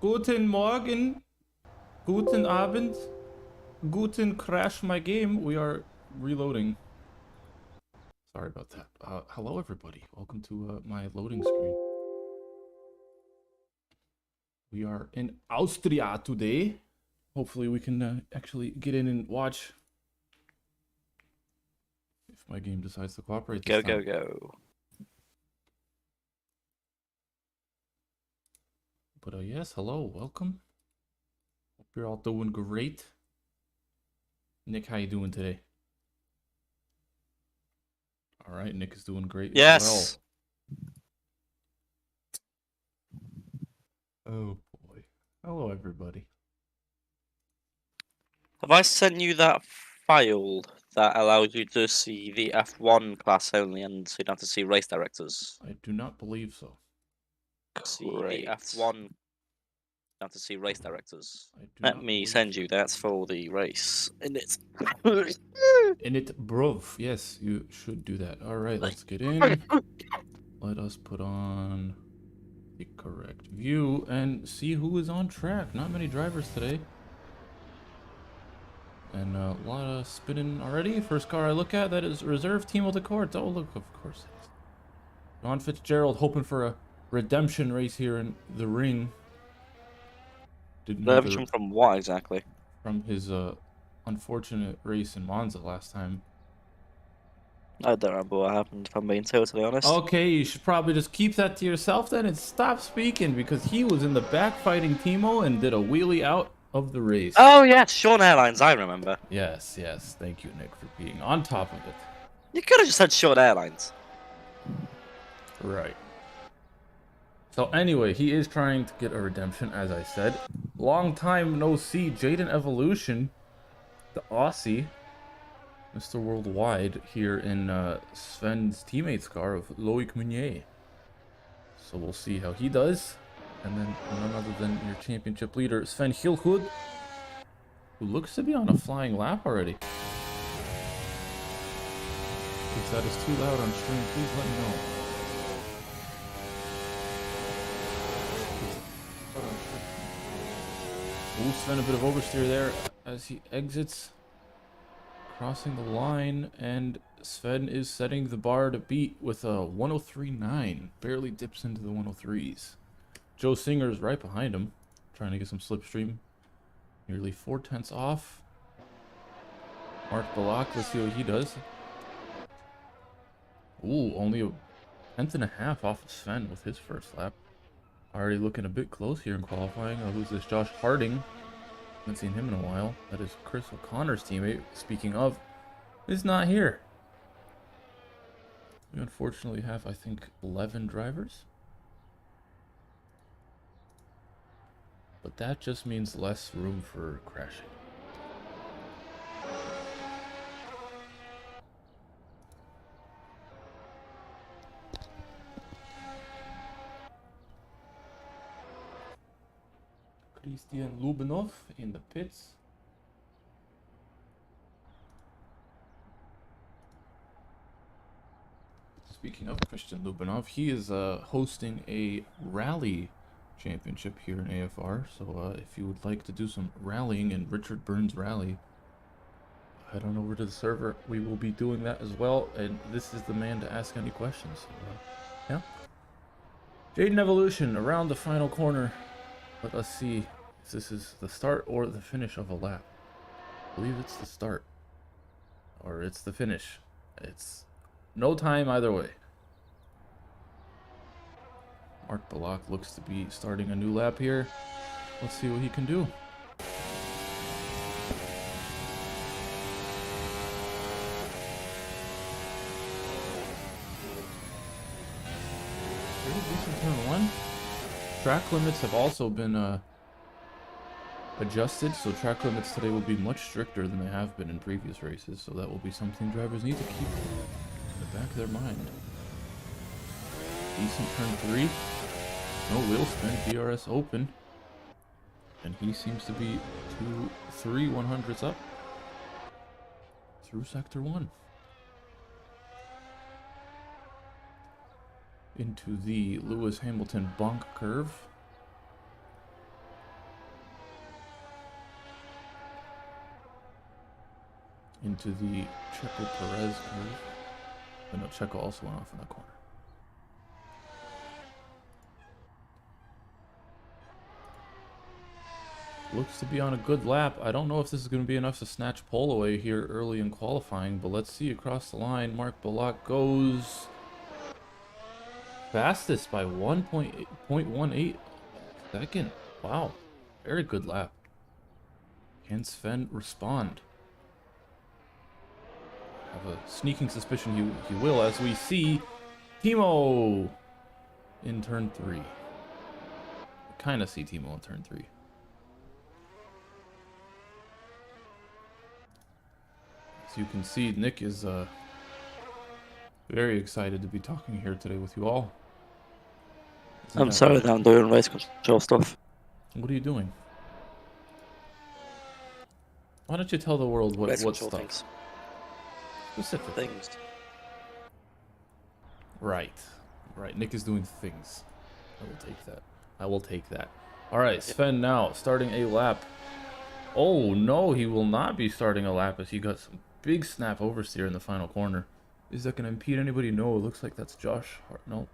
Guten Morgen, guten Abend, guten crash my game. We are reloading. Sorry about that. Hello everybody. Welcome to my loading screen. We are in Austria today. Hopefully we can actually get in and watch if my game decides to cooperate this time. Go. But yes, hello, welcome. Hope you're all doing great. Nick, how you doing today? All right, Nick is doing great as well. Oh boy. Hello everybody. Have I sent you that file that allows you to see the F1 class only and so you don't have to see race directors? I do not believe so. See the F1 have to see race directors. I do Let not me believe send so. you that for the race. And it's In it, bro. Yes, you should do that. All right, let's get in. Let us put on the correct view and see who is on track. Not many drivers today. And a lot of spinning already. First car I look at, that is reserve Team of the Court. Oh, look, of course it is. John Fitzgerald hoping for a redemption race here in the ring. Didn't have redemption from what exactly? from his unfortunate race in Monza last time. I don't remember what happened, if I'm being totally honest. Okay, you should probably just keep that to yourself then and stop speaking because he was in the back fighting Timo and did a wheelie out of the race. Oh, yeah, Sean Airlines, I remember. Yes. Thank you, Nick, for being on top of it. You could have just said Sean Airlines. Right. So anyway, he is trying to get a redemption, as I said. Long time no see, Jaden Evolution, the Aussie, Mr. Worldwide, here in Sven's teammate's car of Loic Meunier. So we'll see how he does. And then none other than your championship leader, Sven Hilhud, who looks to be on a flying lap already. If that is too loud on stream, please let me know. Ooh, Sven, a bit of oversteer there as he exits. Crossing the line, and Sven is setting the bar to beat with a 103.9. Barely dips into the 103s. Joe Singer is right behind him, trying to get some slipstream. Nearly 4/10 off. Mark Balak, let's see what he does. Ooh, only a 1/10.5 off of Sven with his first lap. Already looking a bit close here in qualifying. Who's this? Josh Harding. Haven't seen him in a while. That is Chris O'Connor's teammate. Speaking of, is not here. We unfortunately have, I think, 11 drivers. But that just means less room for crashing. Christian Lubinov in the pits. Speaking of Christian Lubinov, he is hosting a rally championship here in AFR. So if you would like to do some rallying in Richard Burns Rally, head on over to the server. We will be doing that as well. And this is the man to ask any questions. So, yeah. Jaden Evolution around the final corner. Let us see if this is the start or the finish of a lap. I believe it's the start. Or it's the finish. It's no time either way. Mark Balak looks to be starting a new lap here. Let's see what he can do. Pretty decent turn one. Track limits have also been adjusted, so track limits today will be much stricter than they have been in previous races, so that will be something drivers need to keep in the back of their mind. Decent turn three. No wheel spin, DRS open. And he seems to be 2-3 100s up through sector one. Into the Lewis Hamilton bonk curve. into the Checo Perez curve. But no, Checo also went off in that corner. Looks to be on a good lap. I don't know if this is going to be enough to snatch pole away here early in qualifying, but let's see. Across the line, Mark Balak goes fastest by 1.18 second. Wow, very good lap. Can Sven respond? I have a sneaking suspicion he will, as we see Timo in turn 3. Kind of see Timo in turn 3. As you can see, Nick is very excited to be talking here today with you all. I'm sorry that I'm doing race control stuff. What are you doing? Why don't you tell the world what stuff? Things. Specific things. Right. Nick is doing things. I will take that. I will take that. All right, Sven now starting a lap. Oh no, he will not be starting a lap as he got some big snap oversteer in the final corner. Is that going to impede anybody? No, it looks like that's Josh. No.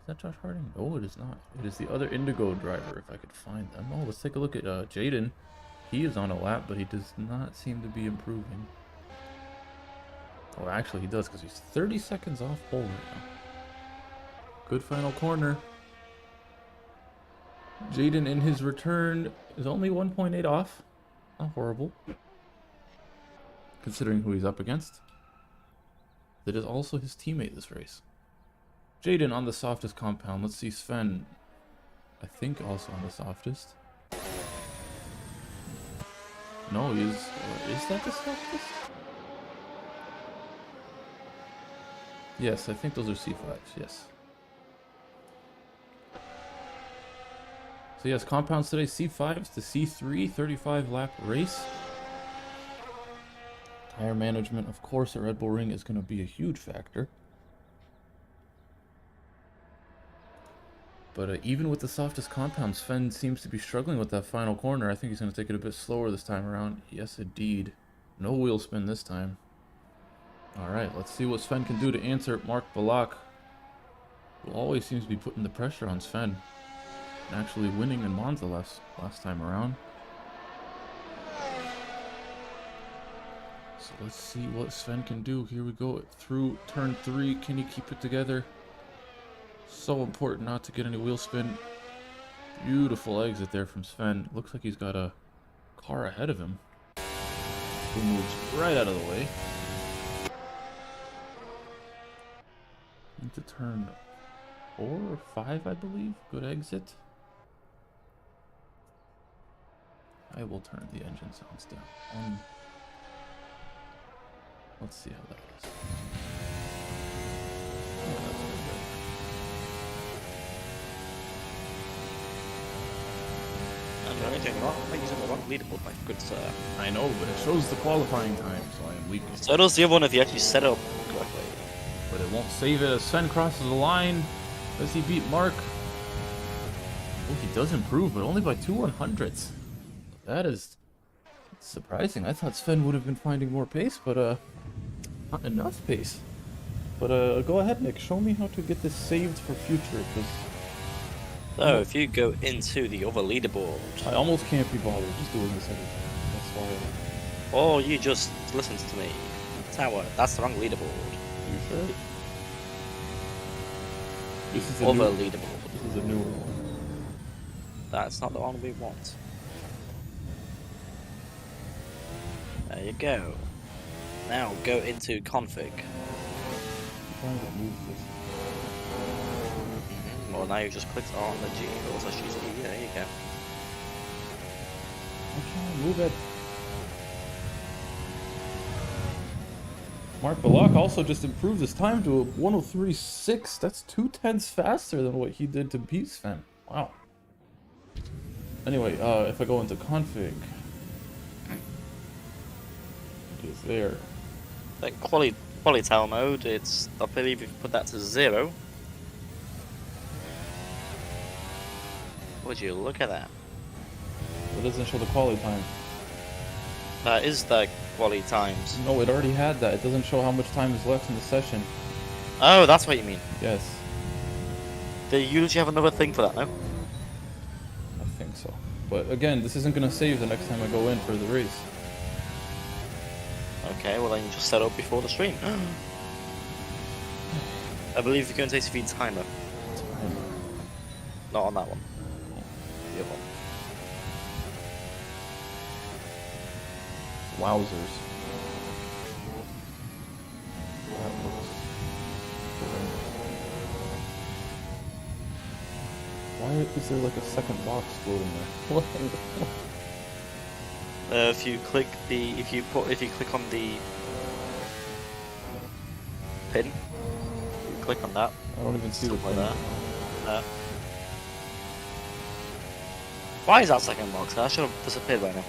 Is that Josh Harding? No, it is not. It is the other Indigo driver, if I could find them. Oh, let's take a look at Jaden. He is on a lap, but he does not seem to be improving. Oh, actually he does, because he's 30 seconds off pole right now. Good final corner. Jaden in his return is only 1.8 off. Not horrible, considering who he's up against. That is also his teammate this race. Jaden on the softest compound. Let's see Sven. I think also on the softest. No, he is. Is that the softest? Yes, I think those are C5s. Yes. So yes, compounds today, C5s to C3, 35 lap race. Tire management, of course, at Red Bull Ring is going to be a huge factor. But even with the softest compounds, Sven seems to be struggling with that final corner. I think he's going to take it a bit slower this time around. Yes, indeed. No wheel spin this time. Alright, let's see what Sven can do to answer Mark Balak, who always seems to be putting the pressure on Sven. And actually winning in Monza last time around. So let's see what Sven can do. Here we go through turn 3. Can he keep it together? So important not to get any wheel spin. Beautiful exit there from Sven. Looks like he's got a car ahead of him, who moves right out of the way. Into turn 4 or 5, I believe. Good exit. I will turn the engine sounds down. Let's see how that is. Oh, that's very good. I'm anything wrong? I'm using the wrong leaderboard, my good sir. I know, but it shows the qualifying time, so I am weak. So does the other one if you actually set it up correctly. But it won't save it as Sven crosses the line. Does he beat Mark? Oh, he does improve, but only by 2/100ths. That is surprising. I thought Sven would have been finding more pace, but not enough pace. But go ahead, Nick. Show me how to get this saved for future, because So if you go into the other leaderboard, I almost can't be bothered just doing this every time. That's why. or you just listen to me. Tower, that's the wrong leaderboard. You sure? This is Other leaderboard. This is a newer one. That's not the one we want. There you go. Now go into config. I'm trying to move this. Well, now you just clicked on the G, also choose E. There you go. I'm trying to move it. Mark Balak also just improved his time to a 103.6. That's 2/10 faster than what he did to beat Sven. Wow. Anyway, if I go into config, it is there. Then quality mode, it's, I believe if you put that to 0. Would you look at that? It doesn't show the quality time. That is the quality times. No, it already had that. It doesn't show how much time is left in the session. Oh, that's what you mean. Yes, They usually have another thing for that, no? I think so. But again, this isn't going to save the next time I go in for the race. Okay, well then you just set up before the stream. I believe you're going to take the timer. Not on that one. The other one. Wowzers. That looks horrendous. Why is there like a second box floating there? What? If you click on the pin, you click on that. I don't even see the Like pin. that. Why is that second box? That should have disappeared by now.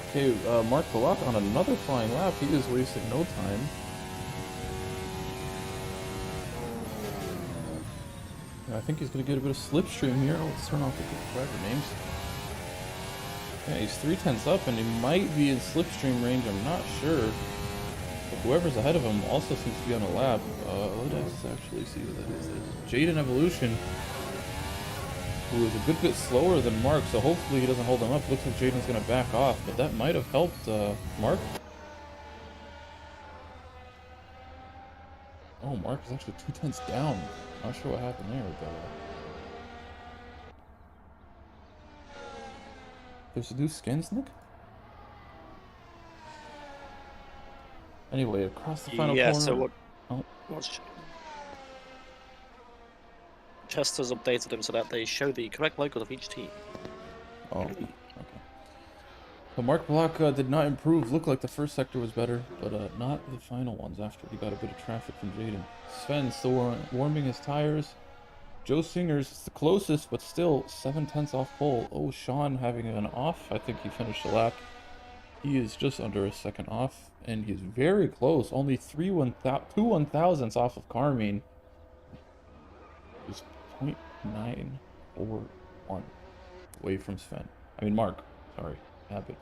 Okay, Mark Palak on another flying lap. He is wasting no time. I think he's going to get a bit of slipstream here. Let's turn off the driver names. Yeah, he's 3/10 up, and he might be in slipstream range. I'm not sure. But whoever's ahead of him also seems to be on a lap. Let's actually see what that is. Jaden Evolution, who is a good bit slower than Mark, so hopefully he doesn't hold him up. Looks like Jaden's going to back off, but that might have helped Mark. Oh, Mark is actually 2/10 down. Not sure what happened there, but there's new skins, Nick? Anyway, across the final corner. So what? Oh. Chester's updated them so that they show the correct logo of each team. Oh, okay. So Mark Block did not improve. Looked like the first sector was better, but not the final ones after he got a bit of traffic from Jaden. Sven still warming his tires. Joe Singer's the closest, but still 7/10 off pole. Oh, Sean having an off. I think he finished the lap. He is just under a second off, and he's very close. Only 2/1000ths off of Carmine. Just 0.941 away from Sven. I mean, Mark. Sorry. Habit.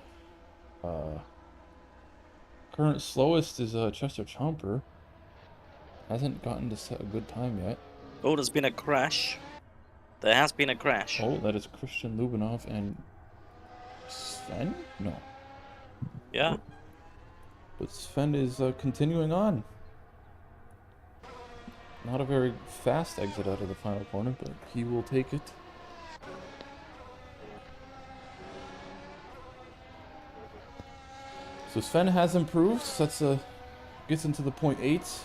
Current slowest is Chester Chomper. Hasn't gotten to set a good time yet. Oh, there's been a crash. There has been a crash. Oh, that is Christian Lubinov and Sven? No. Yeah. But Sven is continuing on. Not a very fast exit out of the final corner, but he will take it. So Sven has improved. Gets into the 0.8s.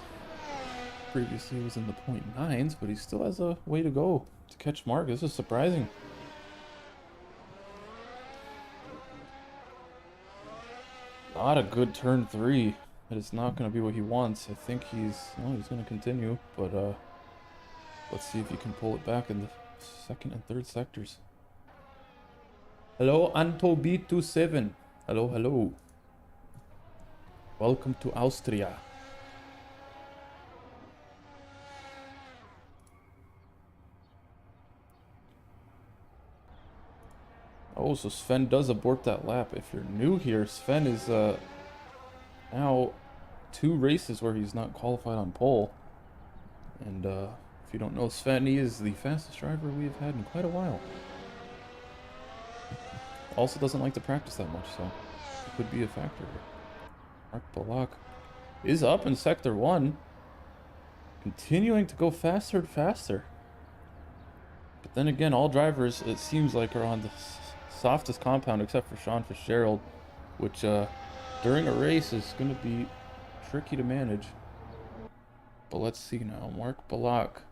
Previously he was in the 0.9s, but he still has a way to go to catch Mark. This is surprising. Not a good turn 3. It is not going to be what he wants. I think he's going to continue, but let's see if he can pull it back in the second and third sectors. Hello, Antob27. Hello, hello. Welcome to Austria. Oh, so Sven does abort that lap. If you're new here, Sven is now 2 races where he's not qualified on pole. And if you don't know Sven, he is the fastest driver we've had in quite a while. Also doesn't like to practice that much, so it could be a factor. Mark Balak is up in Sector 1. Continuing to go faster and faster. But then again, all drivers, it seems like, are on the softest compound except for Sean Fitzgerald, which during a race is going to be tricky to manage. But let's see now. Mark Balak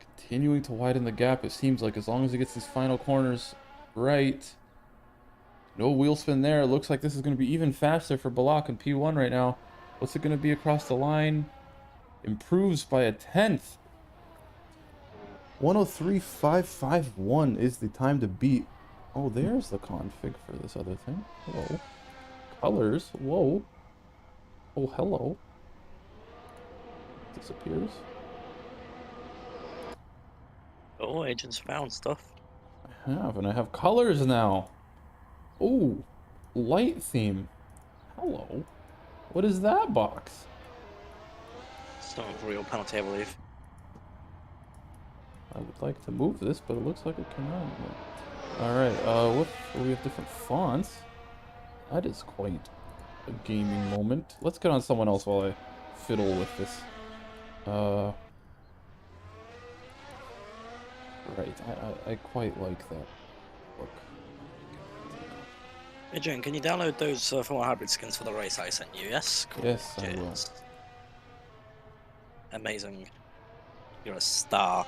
continuing to widen the gap. It seems like as long as he gets these final corners right. No wheel spin there. It looks like this is going to be even faster for Balak in P1 right now. What's it going to be across the line? Improves by a 10th. 103.551 is the time to beat. Oh, there's the config for this other thing. Hello. Colors. Whoa. Oh, hello. Disappears. Oh, agents found stuff. I have, and I have colors now. Oh, light theme. Hello. What is that box? Something for real penalty, I believe. I would like to move this, but it looks like it cannot. Alright, we have different fonts. That is quite a gaming moment. Let's get on someone else while I fiddle with this. Right, I quite like that look. Hey, Jane, can you download those former hybrid skins for the race I sent you? Yes? Cool. Yes, I will. Cheers. Amazing. You're a star.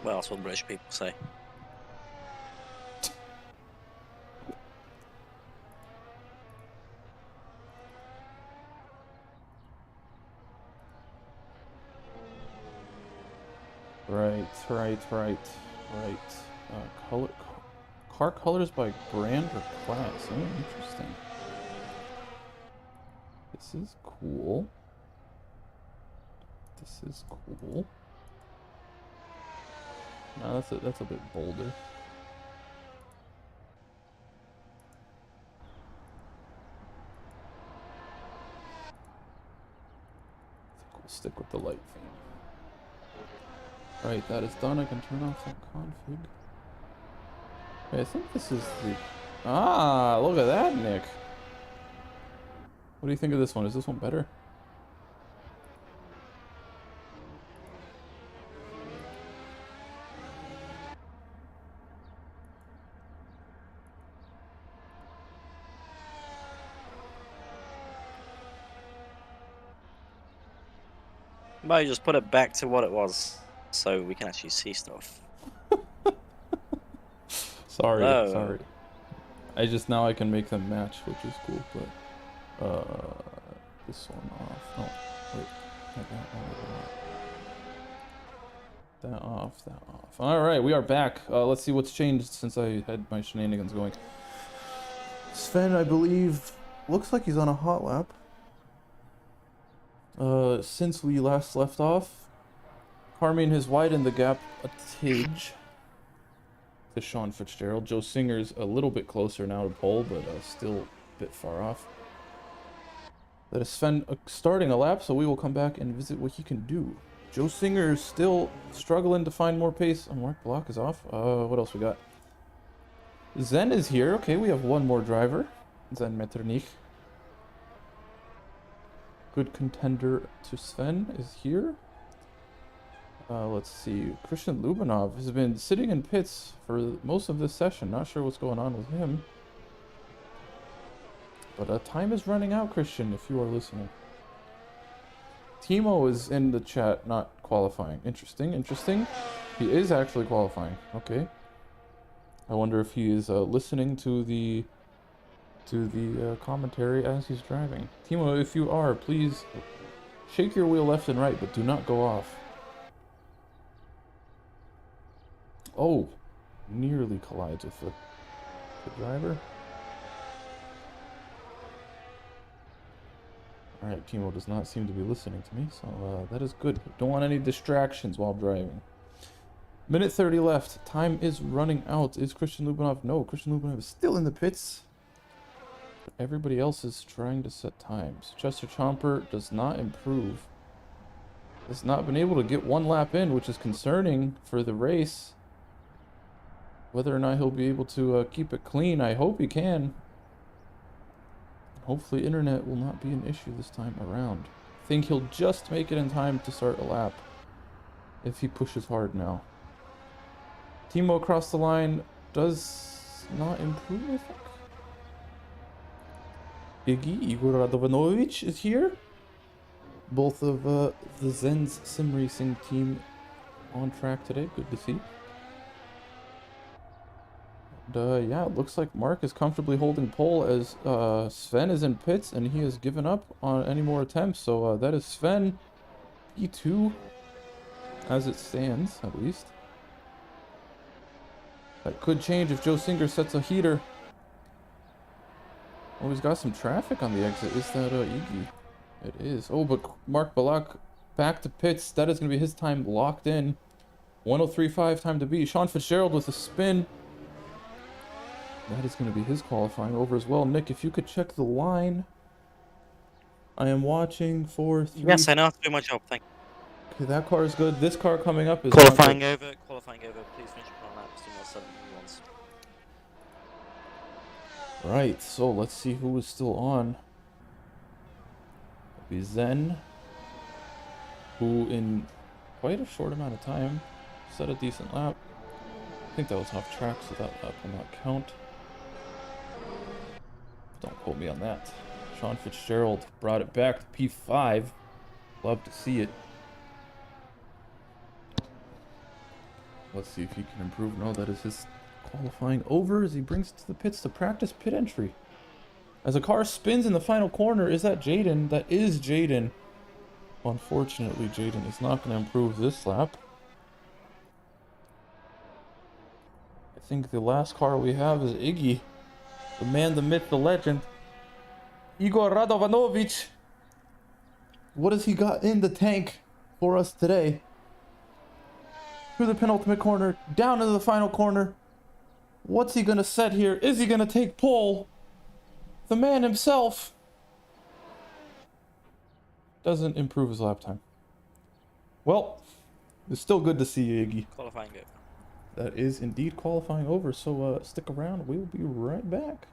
What else will British people say? Right. Color, car colors by brand or class. Oh, interesting. This is cool. No, that's a bit bolder. I think we'll stick with the light theme. Right, that is done. I can turn off that config. Wait, I think this is the... Ah, look at that, Nick. What do you think of this one? Is this one better? Might just put it back to what it was, so we can actually see stuff. Sorry. Oh. Now I can make them match, which is cool, but this one off. Oh, wait. That off. Alright, we are back. Let's see what's changed since I had my shenanigans going. Sven, I believe, looks like he's on a hot lap. Since we last left off, Carmine has widened the gap a tidge to Sean Fitzgerald. Joe Singer's a little bit closer now to pole, but still a bit far off. That is Sven starting a lap, so we will come back and visit what he can do. Joe Singer is still struggling to find more pace. Oh, Mark Block is off. What else we got? Zen is here. Okay, we have one more driver. Zen Metternich. Good contender to Sven is here. Let's see. Christian Lubinov has been sitting in pits for most of this session. Not sure what's going on with him. But time is running out, Christian, if you are listening. Timo is in the chat, not qualifying. Interesting. He is actually qualifying. Okay. I wonder if he is listening to the commentary as he's driving. Timo, if you are, please shake your wheel left and right, but do not go off. Oh, nearly collides with the driver. Alright, Timo does not seem to be listening to me, so that is good. Don't want any distractions while driving. Minute 30 left. Time is running out. Is Christian Lubinov? No, Christian Lubinov is still in the pits. But everybody else is trying to set times. Chester Chomper does not improve. Has not been able to get one lap in, which is concerning for the race. Whether or not he'll be able to keep it clean, I hope he can. Hopefully internet will not be an issue this time around. I think he'll just make it in time to start a lap. If he pushes hard now. Timo across the line does not improve, I think. Igor Radovanovic is here. Both of the Zen's sim racing team on track today. Good to see. And, yeah, it looks like Mark is comfortably holding pole as Sven is in pits and he has given up on any more attempts. So that is Sven P2 as it stands, at least. That could change if Joe Singer sets a heater. Oh, he's got some traffic on the exit. Is that Iggy? It is. Oh, but Mark Balak back to pits. That is going to be his time locked in. 103.5 time to beat. Sean Fitzgerald with a spin. That is going to be his qualifying over as well. Nick, if you could check the line. I am watching for 3. Yes, I know how to do my job. Thank you. Okay, that car is good. This car coming up is Qualifying over. Qualifying over. Please finish on lap. 2 more 7 ones. Right, so let's see who is still on. It'll be Zen, who in quite a short amount of time set a decent lap. I think that was off track, so that lap will not count. Don't quote me on that. Sean Fitzgerald brought it back to P5. Love to see it. Let's see if he can improve. No, that is his qualifying over as he brings it to the pits to practice pit entry. As a car spins in the final corner, is that Jaden? That is Jaden. Unfortunately, Jaden is not going to improve this lap. I think the last car we have is Iggy. The man, the myth, the legend. Igor Radovanovic. What has he got in the tank for us today? Through the penultimate corner, down into the final corner. What's he gonna set here? Is he gonna take pole? The man himself doesn't improve his lap time. Well, it's still good to see you, Iggy. Qualifying over. That is indeed qualifying over, so stick around. We'll be right back.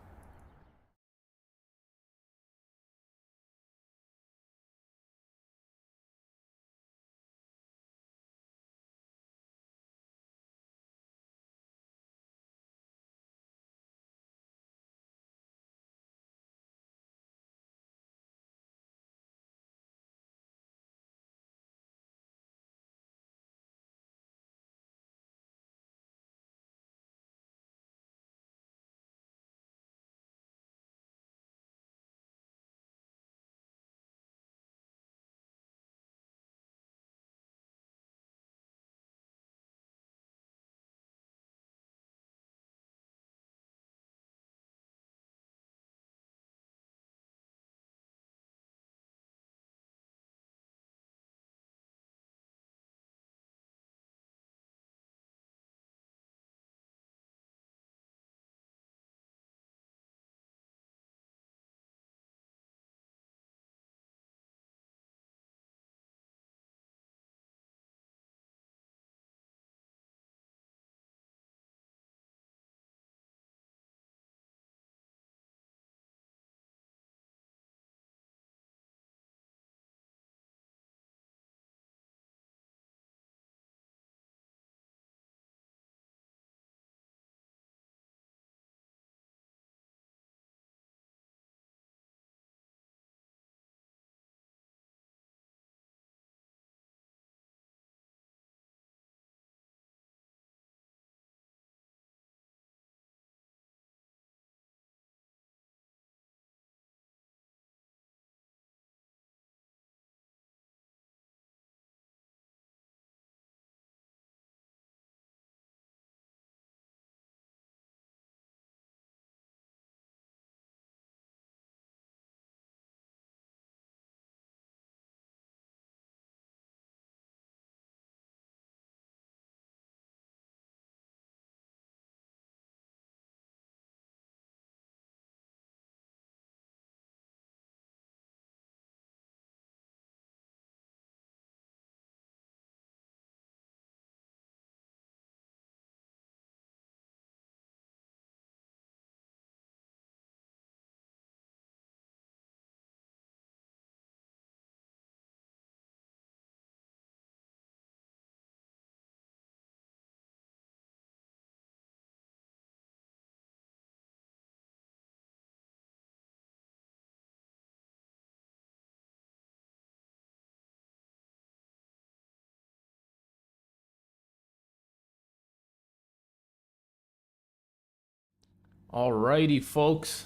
Alrighty, folks.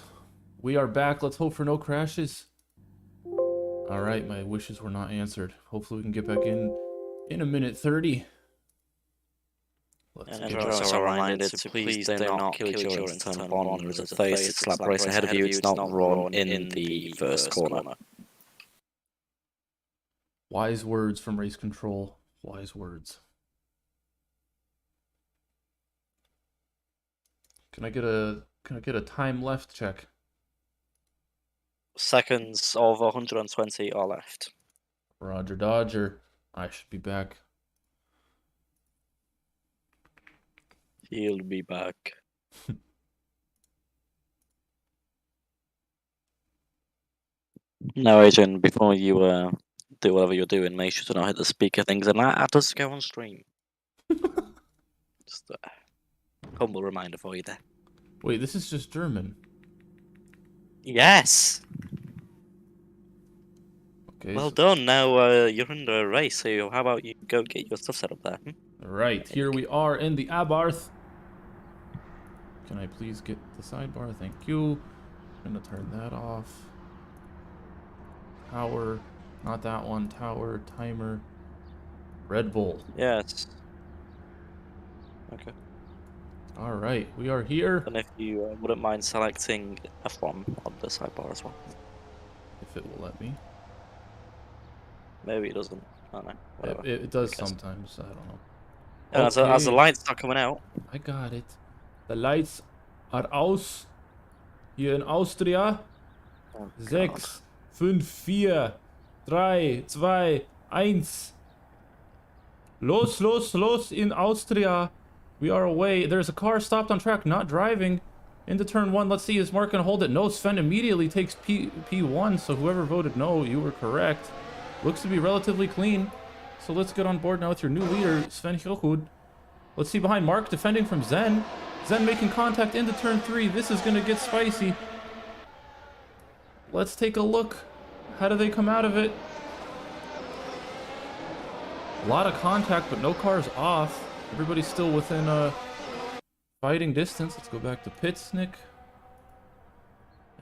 We are back. Let's hope for no crashes. Alright, my wishes were not answered. Hopefully we can get back in a minute 30. And everyone's also reminded to please do not kill each other in turn 1. There is a 36 lap race ahead of you. It's not run in the first corner. Wise words from race control. Wise words. Can I get a time left check? Seconds of 120 are left. Roger Dodger. I should be back. He'll be back. Now, Adrian, before you do whatever you're doing, make sure to not hit the speaker things, and that does go on stream. Just a humble reminder for you there. Wait, this is just German. Yes. Okay. Well done. Now you're under a race, so how about you go get your stuff set up there? Right, here we are in the Abarth. Can I please get the sidebar? Thank you. I'm gonna turn that off. Tower, not that one. Tower, timer, Red Bull. Yes. Okay. All right, we are here. And if you wouldn't mind selecting F1 on the sidebar as well. If it will let me. Maybe it doesn't. I don't know. Whatever. It does sometimes. I don't know. And as the lights start coming out. I got it. The lights are aus. Here in Austria. Oh, 6, 5, 4, 3, 2, 1. Los, los, los in Austria. We are away. There's a car stopped on track, not driving. Into turn 1. Let's see, is Mark going to hold it? No, Sven immediately takes P1, so whoever voted no, you were correct. Looks to be relatively clean. So let's get on board now with your new leader, Sven Hilhud. Let's see behind Mark, defending from Zen. Zen making contact into turn 3. This is going to get spicy. Let's take a look. How do they come out of it? A lot of contact, but no cars off. Everybody's still within fighting distance. Let's go back to pits, Nick.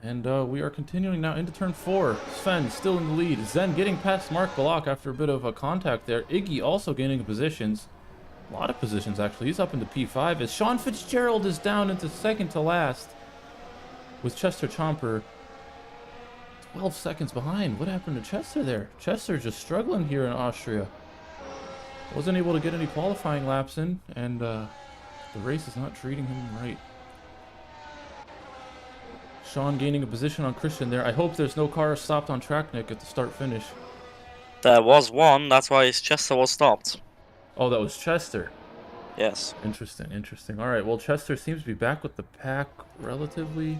And we are continuing now into turn 4. Sven still in the lead. Zen getting past Mark Balak after a bit of a contact there. Iggy also gaining positions. A lot of positions, actually. He's up into P5 as Sean Fitzgerald is down into second to last with Chester Chomper 12 seconds behind. What happened to Chester there? Chester just struggling here in Austria. Wasn't able to get any qualifying laps in, and the race is not treating him right. Sean gaining a position on Christian there. I hope there's no car stopped on track, Nick, at the start-finish. There was one, that's why Chester was stopped. Oh, that was Chester. Yes. Interesting, interesting. All right, well, Chester seems to be back with the pack relatively.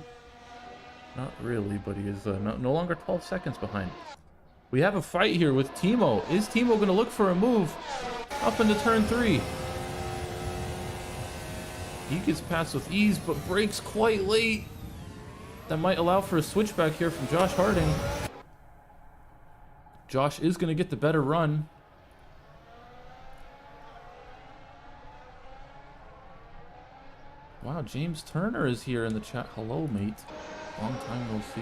Not really, but he is no longer 12 seconds behind. We have a fight here with Timo. Is Timo going to look for a move up into turn 3? He gets past with ease, but brakes quite late. That might allow for a switchback here from Josh Harding. Josh is going to get the better run. Wow, James Turner is here in the chat. Hello, mate. Long time no see.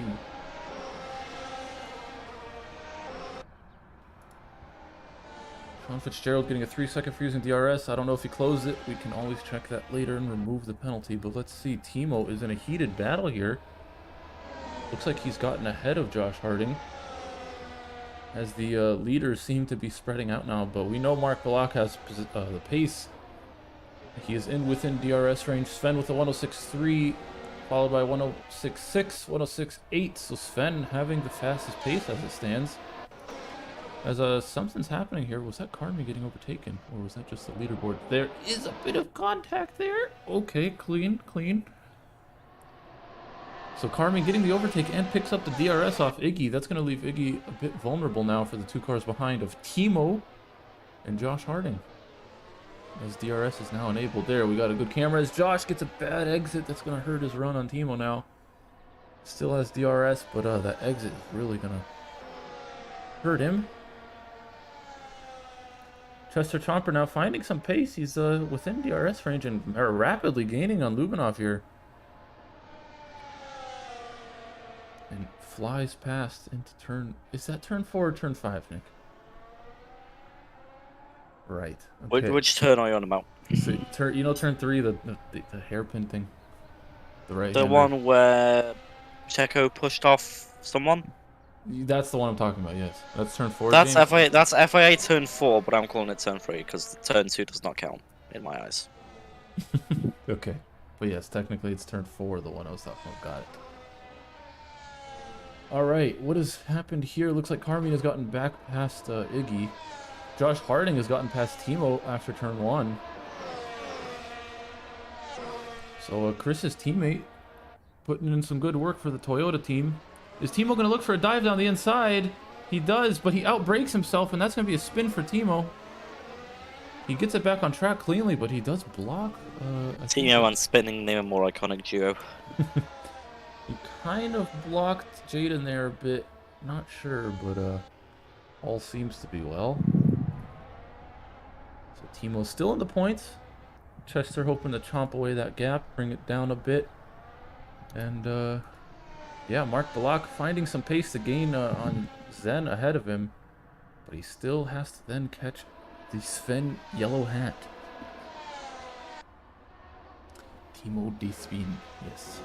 Sean Fitzgerald getting a 3-second for using DRS. I don't know if he closed it. We can always check that later and remove the penalty. But let's see. Timo is in a heated battle here. Looks like he's gotten ahead of Josh Harding, as the leaders seem to be spreading out now. But we know Mark Balak has the pace. He is within DRS range. Sven with a 106.3, followed by 106.6, 106.8. So Sven having the fastest pace as it stands. As something's happening here. Was that Carmi getting overtaken, or was that just the leaderboard? There is a bit of contact there. Okay, clean, clean. So Carmi getting the overtake and picks up the DRS off Iggy. That's going to leave Iggy a bit vulnerable now for the 2 cars behind of Timo and Josh Harding, as DRS is now enabled. There, we got a good camera as Josh gets a bad exit. That's going to hurt his run on Timo now. Still has DRS, but that exit is really going to hurt him. Chester Chomper now finding some pace. He's within DRS range and rapidly gaining on Lubinov here. And flies past into turn... Is that turn 4 or turn 5, Nick? Right. Okay. Which turn are you on about? So, you know turn 3, the hairpin thing? The right. The one where Checo pushed off someone? That's the one I'm talking about, yes. That's turn 4, That's James? FIA, that's FIA turn 4, but I'm calling it turn 3, because turn 2 does not count, in my eyes. Okay. But yes, technically it's turn 4, the one I was talking about. Got it. Alright, what has happened here? Looks like Carmine has gotten back past Iggy. Josh Harding has gotten past Timo after turn 1. So Chris's teammate putting in some good work for the Toyota team. Is Timo going to look for a dive down the inside? He does, but he outbrakes himself, and that's going to be a spin for Timo. He gets it back on track cleanly, but he does block. Timo and spinning, they were more iconic duo. He kind of blocked Jaden there a bit. Not sure, but all seems to be well. So Timo's still in the points. Chester hoping to chomp away that gap, bring it down a bit. And yeah, Mark Balak finding some pace to gain on Zen ahead of him. But he still has to then catch the Sven yellow hat. Timo de Spin, yes.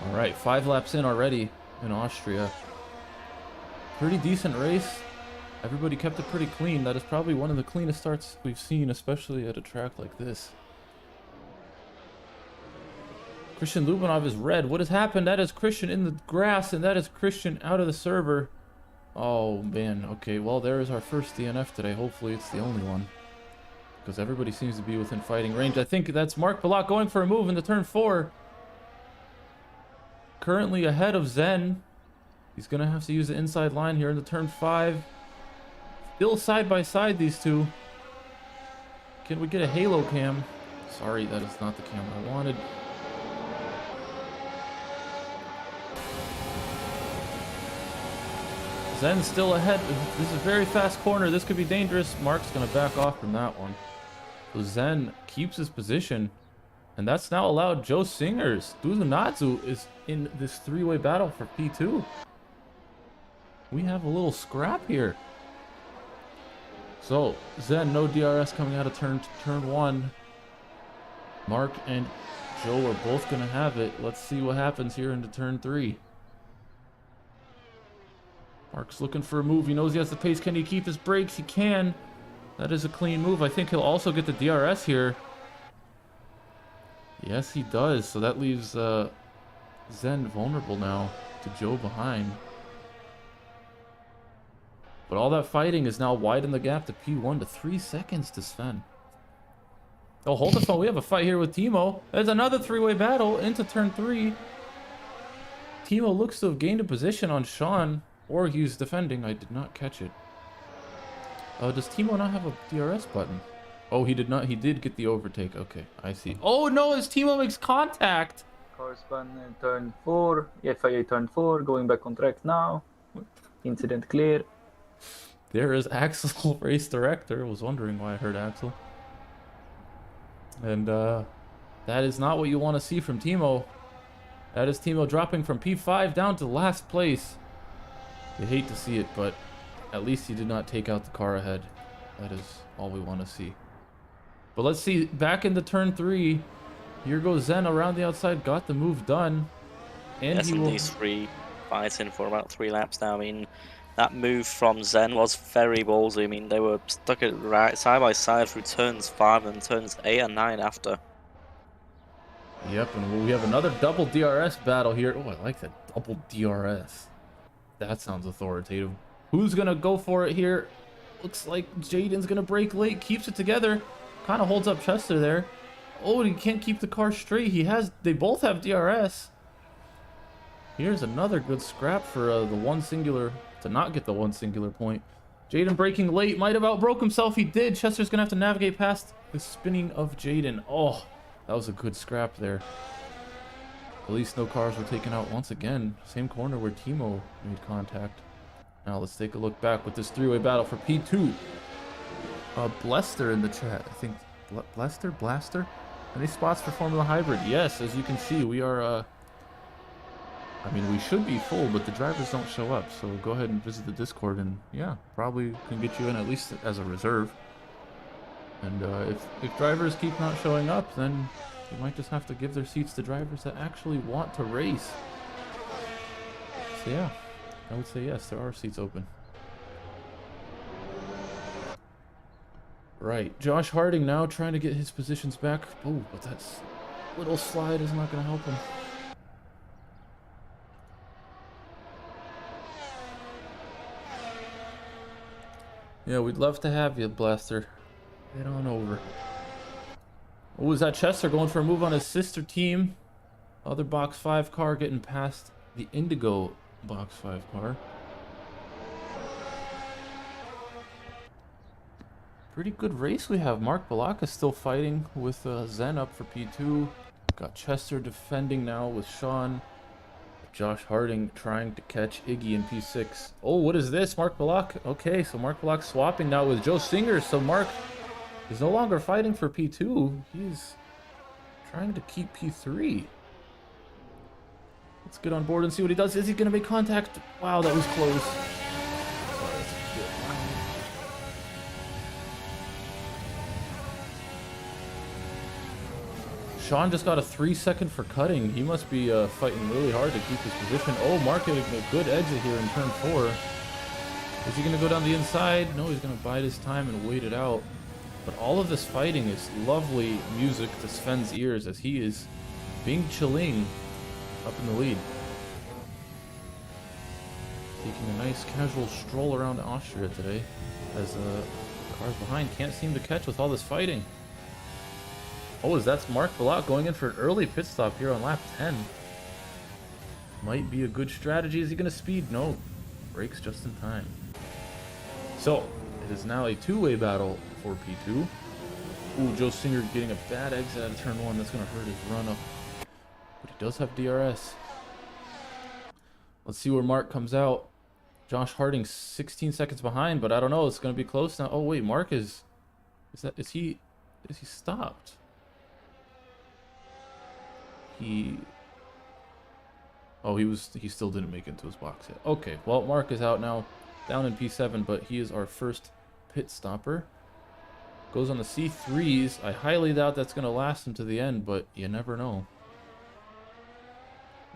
Alright, 5 laps in already in Austria. Pretty decent race. Everybody kept it pretty clean. That is probably one of the cleanest starts we've seen, especially at a track like this. Christian Lubinov is red. What has happened? That is Christian in the grass, and that is Christian out of the server. Oh, man. Okay, well, there is our first DNF today. Hopefully it's the only one, because everybody seems to be within fighting range. I think that's Mark Balak going for a move in the turn 4. Currently ahead of Zen. He's going to have to use the inside line here in the turn 5. Still side by side, these two. Can we get a halo cam? Sorry, that is not the camera I wanted. Zen's still ahead. This is a very fast corner. This could be dangerous. Mark's going to back off from that one. So Zen keeps his position. And that's now allowed Joe Singers. Duzunatsu is in this 3-way battle for P2. We have a little scrap here. So, Zen, no DRS coming out of turn 1. Mark and Joe are both going to have it. Let's see what happens here into turn 3. Mark's looking for a move. He knows he has the pace. Can he keep his brakes? He can. That is a clean move. I think he'll also get the DRS here. Yes, he does. So that leaves Zen vulnerable now to Joe behind. But all that fighting is now widening the gap to P1 to 3 seconds to Sven. Oh, hold the phone. We have a fight here with Timo. There's another 3-way battle into turn 3. Timo looks to have gained a position on Sean, or he's defending. I did not catch it. Does Timo not have a DRS button? Oh, he did not. He did get the overtake. Okay, I see. Oh no, as Timo makes contact. Car spun in turn 4. FIA turn 4. Going back on track now. Incident clear. There is Axel, race director. I was wondering why I heard Axel. And that is not what you want to see from Timo. That is Timo dropping from P5 down to last place. You hate to see it, but at least he did not take out the car ahead. That is all we want to see. But let's see, back into turn 3. Here goes Zen around the outside, got the move done. And Yes, he and will... these 3 fighting for about 3 laps now. I mean, that move from Zen was very ballsy. I mean, they were stuck at right side by side through turns 5 and turns 8 and 9 after. Yep, and we have another double DRS battle here. Oh, I like that double DRS. That sounds authoritative. Who's going to go for it here? Looks like Jaden's going to brake late, keeps it together. Kind of holds up Chester there. Oh, and he can't keep the car straight. They both have DRS. Here's another good scrap for the one singular, to not get the one singular point. Jaden braking late, might have outbroke himself. He did. Chester's going to have to navigate past the spinning of Jaden. Oh, that was a good scrap there. At least no cars were taken out once again. Same corner where Timo made contact. Now let's take a look back with this 3-way battle for P2. Blester in the chat. I think Blaster? Any spots for Formula Hybrid? Yes, as you can see, we are I mean, we should be full, but the drivers don't show up. So go ahead and visit the Discord, and yeah, probably can get you in at least as a reserve. And if drivers keep not showing up, then you might just have to give their seats to drivers that actually want to race. So yeah, I would say yes, there are seats open. Right, Josh Harding now trying to get his positions back. Oh, but that little slide is not going to help him. Yeah, we'd love to have you, Blaster. Head on over. Oh, is that Chester going for a move on his sister team? Other box 5 car getting past the Indigo box 5 car. Pretty good race we have. Mark Balaka still fighting with Zen up for P2. Got Chester defending now with Sean. Josh Harding trying to catch Iggy in P6. Oh, what is this? Mark Balak. Okay, so Mark Balak swapping now with Joe Singer. So Mark is no longer fighting for P2. He's trying to keep P3. Let's get on board and see what he does. Is he going to make contact? Wow, that was close. Sorry, that's a bit loud. Sean just got a 3-second for cutting. He must be fighting really hard to keep his position. Oh, Mark getting a good exit here in turn 4. Is he going to go down the inside? No, he's going to bide his time and wait it out. But all of this fighting is lovely music to Sven's ears as he is being chilling up in the lead. Taking a nice casual stroll around Austria today as cars behind can't seem to catch with all this fighting. Oh, that's Mark Balak going in for an early pit stop here on lap 10. Might be a good strategy. Is he going to speed? No. Brakes just in time. So, it is now a two-way battle for P2. Ooh, Joe Singer getting a bad exit out of turn 1. That's going to hurt his run-up. But he does have DRS. Let's see where Mark comes out. Josh Harding 16 seconds behind, but I don't know. It's going to be close now. Oh, wait, Mark is he stopped? He still didn't make it into his box yet. Okay, well, Mark is out now, down in P7, but he is our first pit stopper. Goes on the C3s. I highly doubt that's going to last him to the end, but you never know.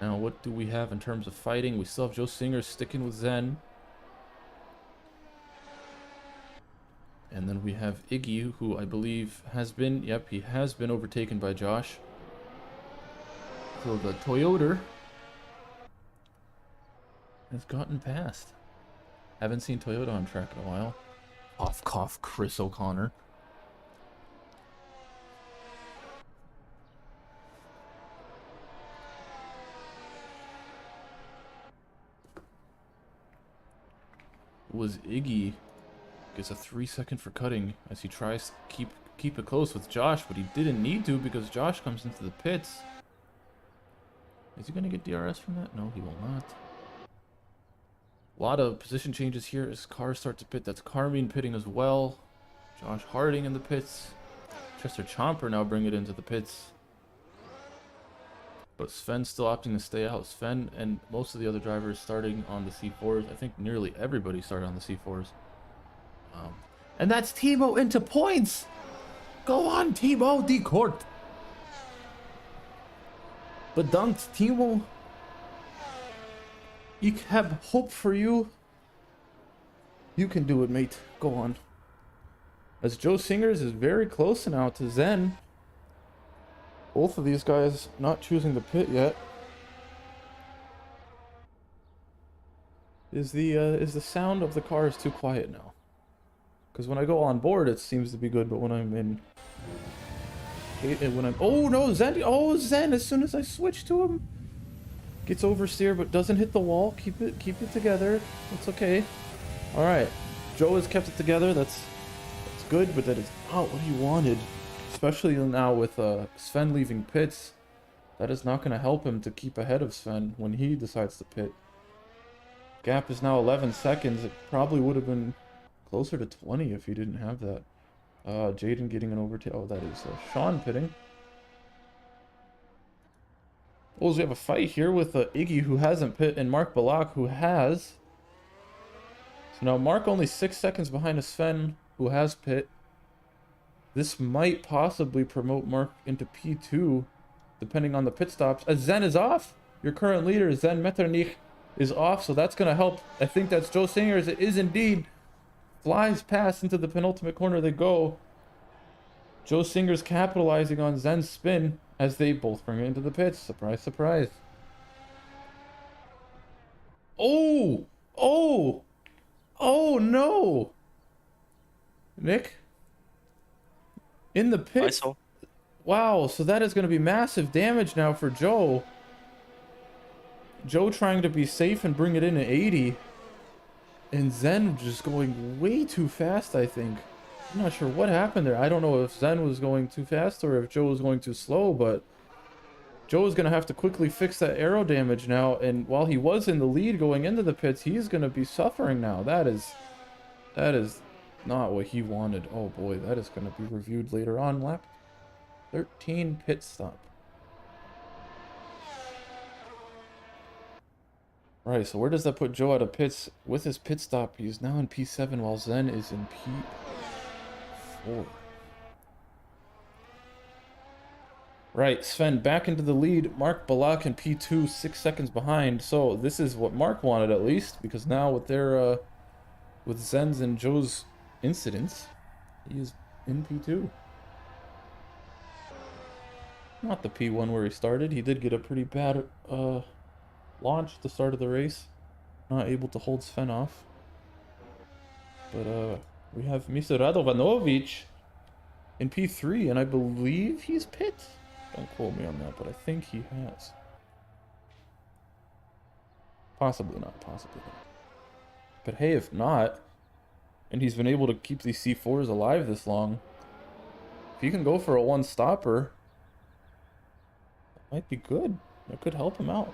Now, what do we have in terms of fighting? We still have Joe Singer sticking with Zen. And then we have Iggy, who I believe has been, yep, he has been overtaken by Josh. So the Toyota has gotten past. Haven't seen Toyota on track in a while. Off cough, Chris O'Connor. Was Iggy gets a 3-second for cutting as he tries to keep it close with Josh, but he didn't need to because Josh comes into the pits. Is he going to get DRS from that? No, he will not. A lot of position changes here as cars start to pit. That's Carmine pitting as well. Josh Harding in the pits. Chester Chomper now bring it into the pits. But Sven's still opting to stay out. Sven and most of the other drivers starting on the C4s. I think nearly everybody started on the C4s. And that's Timo into points! Go on, Timo, die Court! Bedankt, Timo. Ik heb hope for you. You can do it, mate. Go on. As Joe Singers is very close now to Zen. Both of these guys not choosing the pit yet. Is the sound of the cars too quiet now? Because when I go on board, it seems to be good, but when I'm in... Oh no, Zen! Oh, Zen! As soon as I switch to him, gets oversteer, but doesn't hit the wall. Keep it together. It's okay. All right, Joe has kept it together. That's good, but that is not what he wanted. Especially now with Sven leaving pits, that is not going to help him to keep ahead of Sven when he decides to pit. Gap is now 11 seconds. It probably would have been closer to 20 if he didn't have that. Jaden getting an overtake. Oh, that is Sean pitting. Oh, so we have a fight here with Iggy, who hasn't pit, and Mark Balak, who has. So now Mark only 6 seconds behind a Sven, who has pit. This might possibly promote Mark into P2, depending on the pit stops. As Zen is off, your current leader, Zen Metternich, is off, so that's going to help. I think that's Joe Singers. It is indeed. Flies past into the penultimate corner they go. Joe Singer's capitalizing on Zen's spin as they both bring it into the pits. Surprise, surprise. Oh! Oh! Oh, no! Nick? In the I pits? saw. Wow, so that is going to be massive damage now for Joe. Joe trying to be safe and bring it in at 80. And Zen just going way too fast, I think. I'm not sure what happened there. I don't know if Zen was going too fast or if Joe was going too slow, but Joe is going to have to quickly fix that aero damage now. And while he was in the lead going into the pits, he's going to be suffering now. That is not what he wanted. Oh boy, that is going to be reviewed later on. Lap 13 pit stop. Right, so where does that put Joe out of pits? With his pit stop, he's now in P7 while Zen is in P4. Right, Sven back into the lead. Mark Balak in P2, 6 seconds behind. So this is what Mark wanted at least, because now with their with Zen's and Joe's incidents, he is in P2. Not the P1 where he started. He did get a pretty bad launch at the start of the race. Not able to hold Sven off. But we have Mr. Radovanovic in P3, and I believe he's pit. Don't quote me on that, but I think he has. Possibly not, possibly not. But hey, if not, and he's been able to keep these C4s alive this long, if he can go for a one-stopper, that might be good. That could help him out.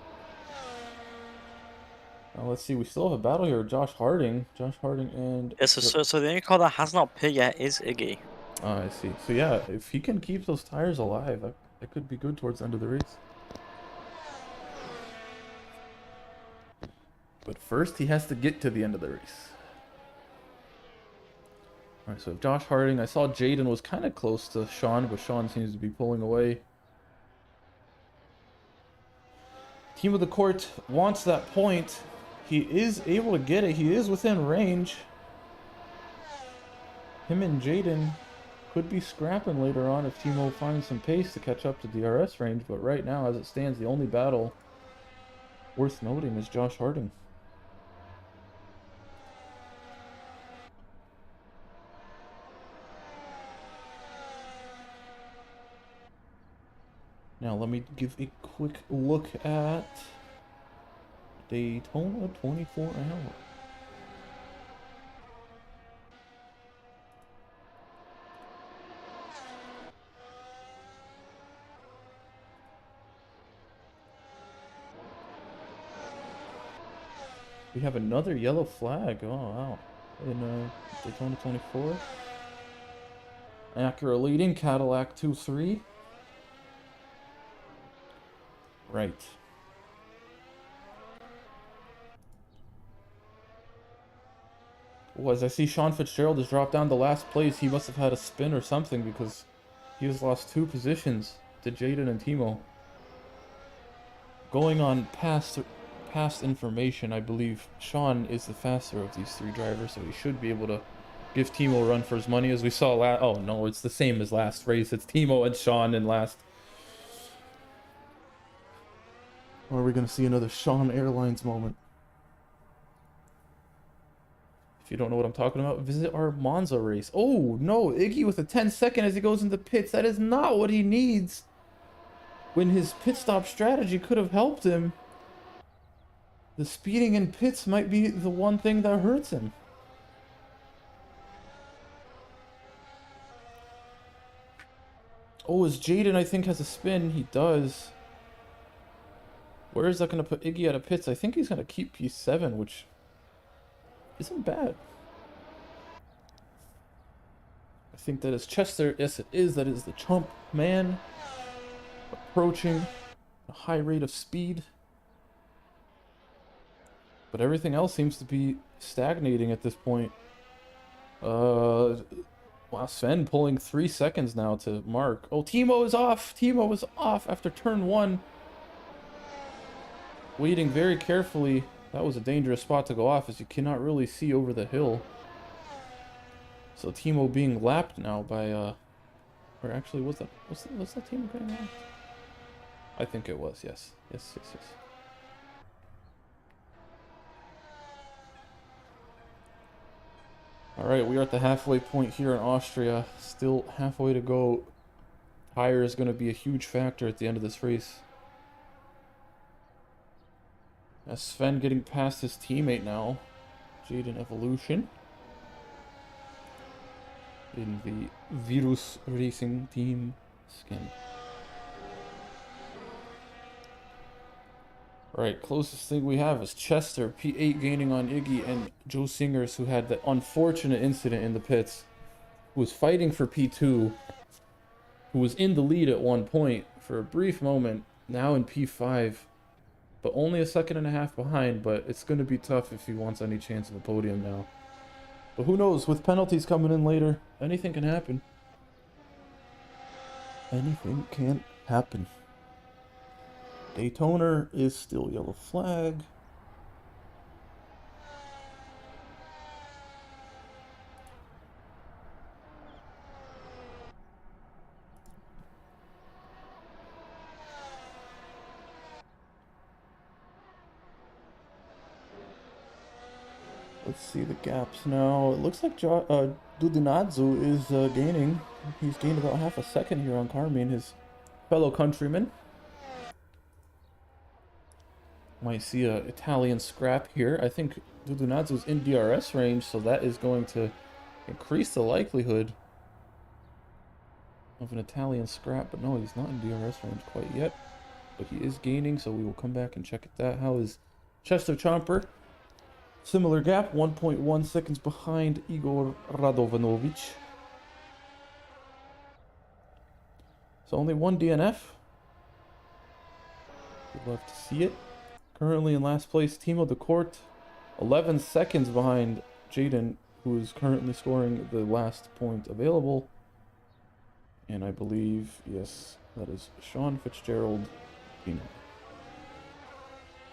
Now let's see, we still have a battle here with Josh Harding. Josh Harding and... Yeah, so the only car that has not pit yet is Iggy. Oh, I see. So yeah, if he can keep those tires alive, that could be good towards the end of the race. But first, he has to get to the end of the race. Alright, so Josh Harding, I saw Jaden was kind of close to Sean, but Sean seems to be pulling away. Team of the Court wants that point. He is able to get it. He is within range. Him and Jaden could be scrapping later on if Timo finds some pace to catch up to DRS range, but right now, as it stands, the only battle worth noting is Josh Harding. Now let me give a quick look at Daytona 24 hour. We have another yellow flag. Oh wow. In Daytona 24. Acura leading, Cadillac 2-3. Right. Well, as I see Sean Fitzgerald has dropped down to last place, he must have had a spin or something because he has lost 2 positions to Jaden and Timo. Going on past information, I believe Sean is the faster of these 3 drivers, so he should be able to give Timo a run for his money as we saw last... Oh no, it's the same as last race. It's Timo and Sean in last. Or are we going to see another Sean Airlines moment? If you don't know what I'm talking about, visit our Monza race. Oh, no. Iggy with a 10-second as he goes into pits. That is not what he needs. When his pit stop strategy could have helped him. The speeding in pits might be the one thing that hurts him. Oh, as Jaden, I think, has a spin. He does. Where is that going to put Iggy out of pits? I think he's going to keep P7, which isn't bad. I think that is Chester. Yes, it is. That is the Chump man. Approaching a high rate of speed. But everything else seems to be stagnating at this point. Wow, Sven pulling 3 seconds now to Mark. Oh, Timo is off. Timo is off after turn 1. Waiting very carefully. That was a dangerous spot to go off as you cannot really see over the hill. So Timo being lapped now by Or actually, was that team getting locked? I think it was, yes. Yes. Alright, we are at the halfway point here in Austria. Still halfway to go. Tire is going to be a huge factor at the end of this race. As Sven getting past his teammate now. Jaden Evolution. In the Virus Racing team skin. Alright, closest thing we have is Chester, P8 gaining on Iggy, and Joe Singers, who had the unfortunate incident in the pits, who was fighting for P2, who was in the lead at one point for a brief moment, now in P5, but only a second and a half behind, but it's going to be tough if he wants any chance of a podium now. But who knows, with penalties coming in later, anything can happen. Anything can happen. Daytona is still yellow flag. Let's see the gaps now. It looks like Dudinadzu is gaining. He's gained about half a second here on Carmine, his fellow countryman. Might see a Italian scrap here. I think Dudinadzu's in DRS range, so that is going to increase the likelihood of an Italian scrap. But no, he's not in DRS range quite yet. But he is gaining, so we will come back and check that. How is Chester Chomper? Similar gap, 1.1 seconds behind Igor Radovanovic. So only one DNF. We'd love to see it. Currently in last place, Timo de Court, 11 seconds behind Jaden, who is currently scoring the last point available. And I believe, yes, that is Sean Fitzgerald.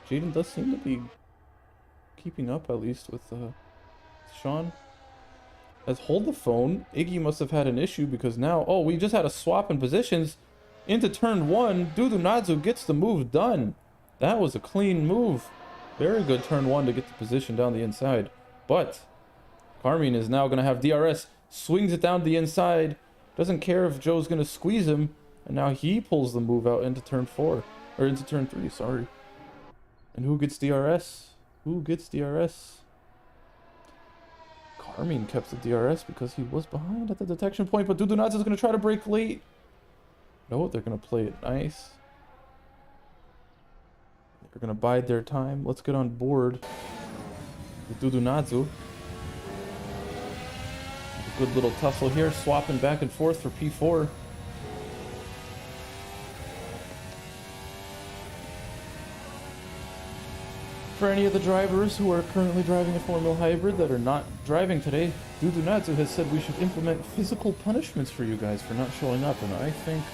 Jaden does seem to be keeping up, at least, with Sean. Let's hold the phone. Iggy must have had an issue because now... Oh, we just had a swap in positions into turn 1. Dudunadzu gets the move done. That was a clean move. Very good turn 1 to get the position down the inside. But Carmine is now going to have DRS. Swings it down the inside. Doesn't care if Joe's going to squeeze him. And now he pulls the move out into turn 4. Or into turn 3, sorry. And who gets DRS? Who gets DRS? Carmine kept the DRS because he was behind at the detection point, but Dudunadze is going to try to break late. No, they're going to play it nice. They're going to bide their time. Let's get on board with Dudunadze. A good little tussle here, swapping back and forth for P4. For any of the drivers who are currently driving a Formula Hybrid that are not driving today, Dudunadze has said we should implement physical punishments for you guys for not showing up, and I think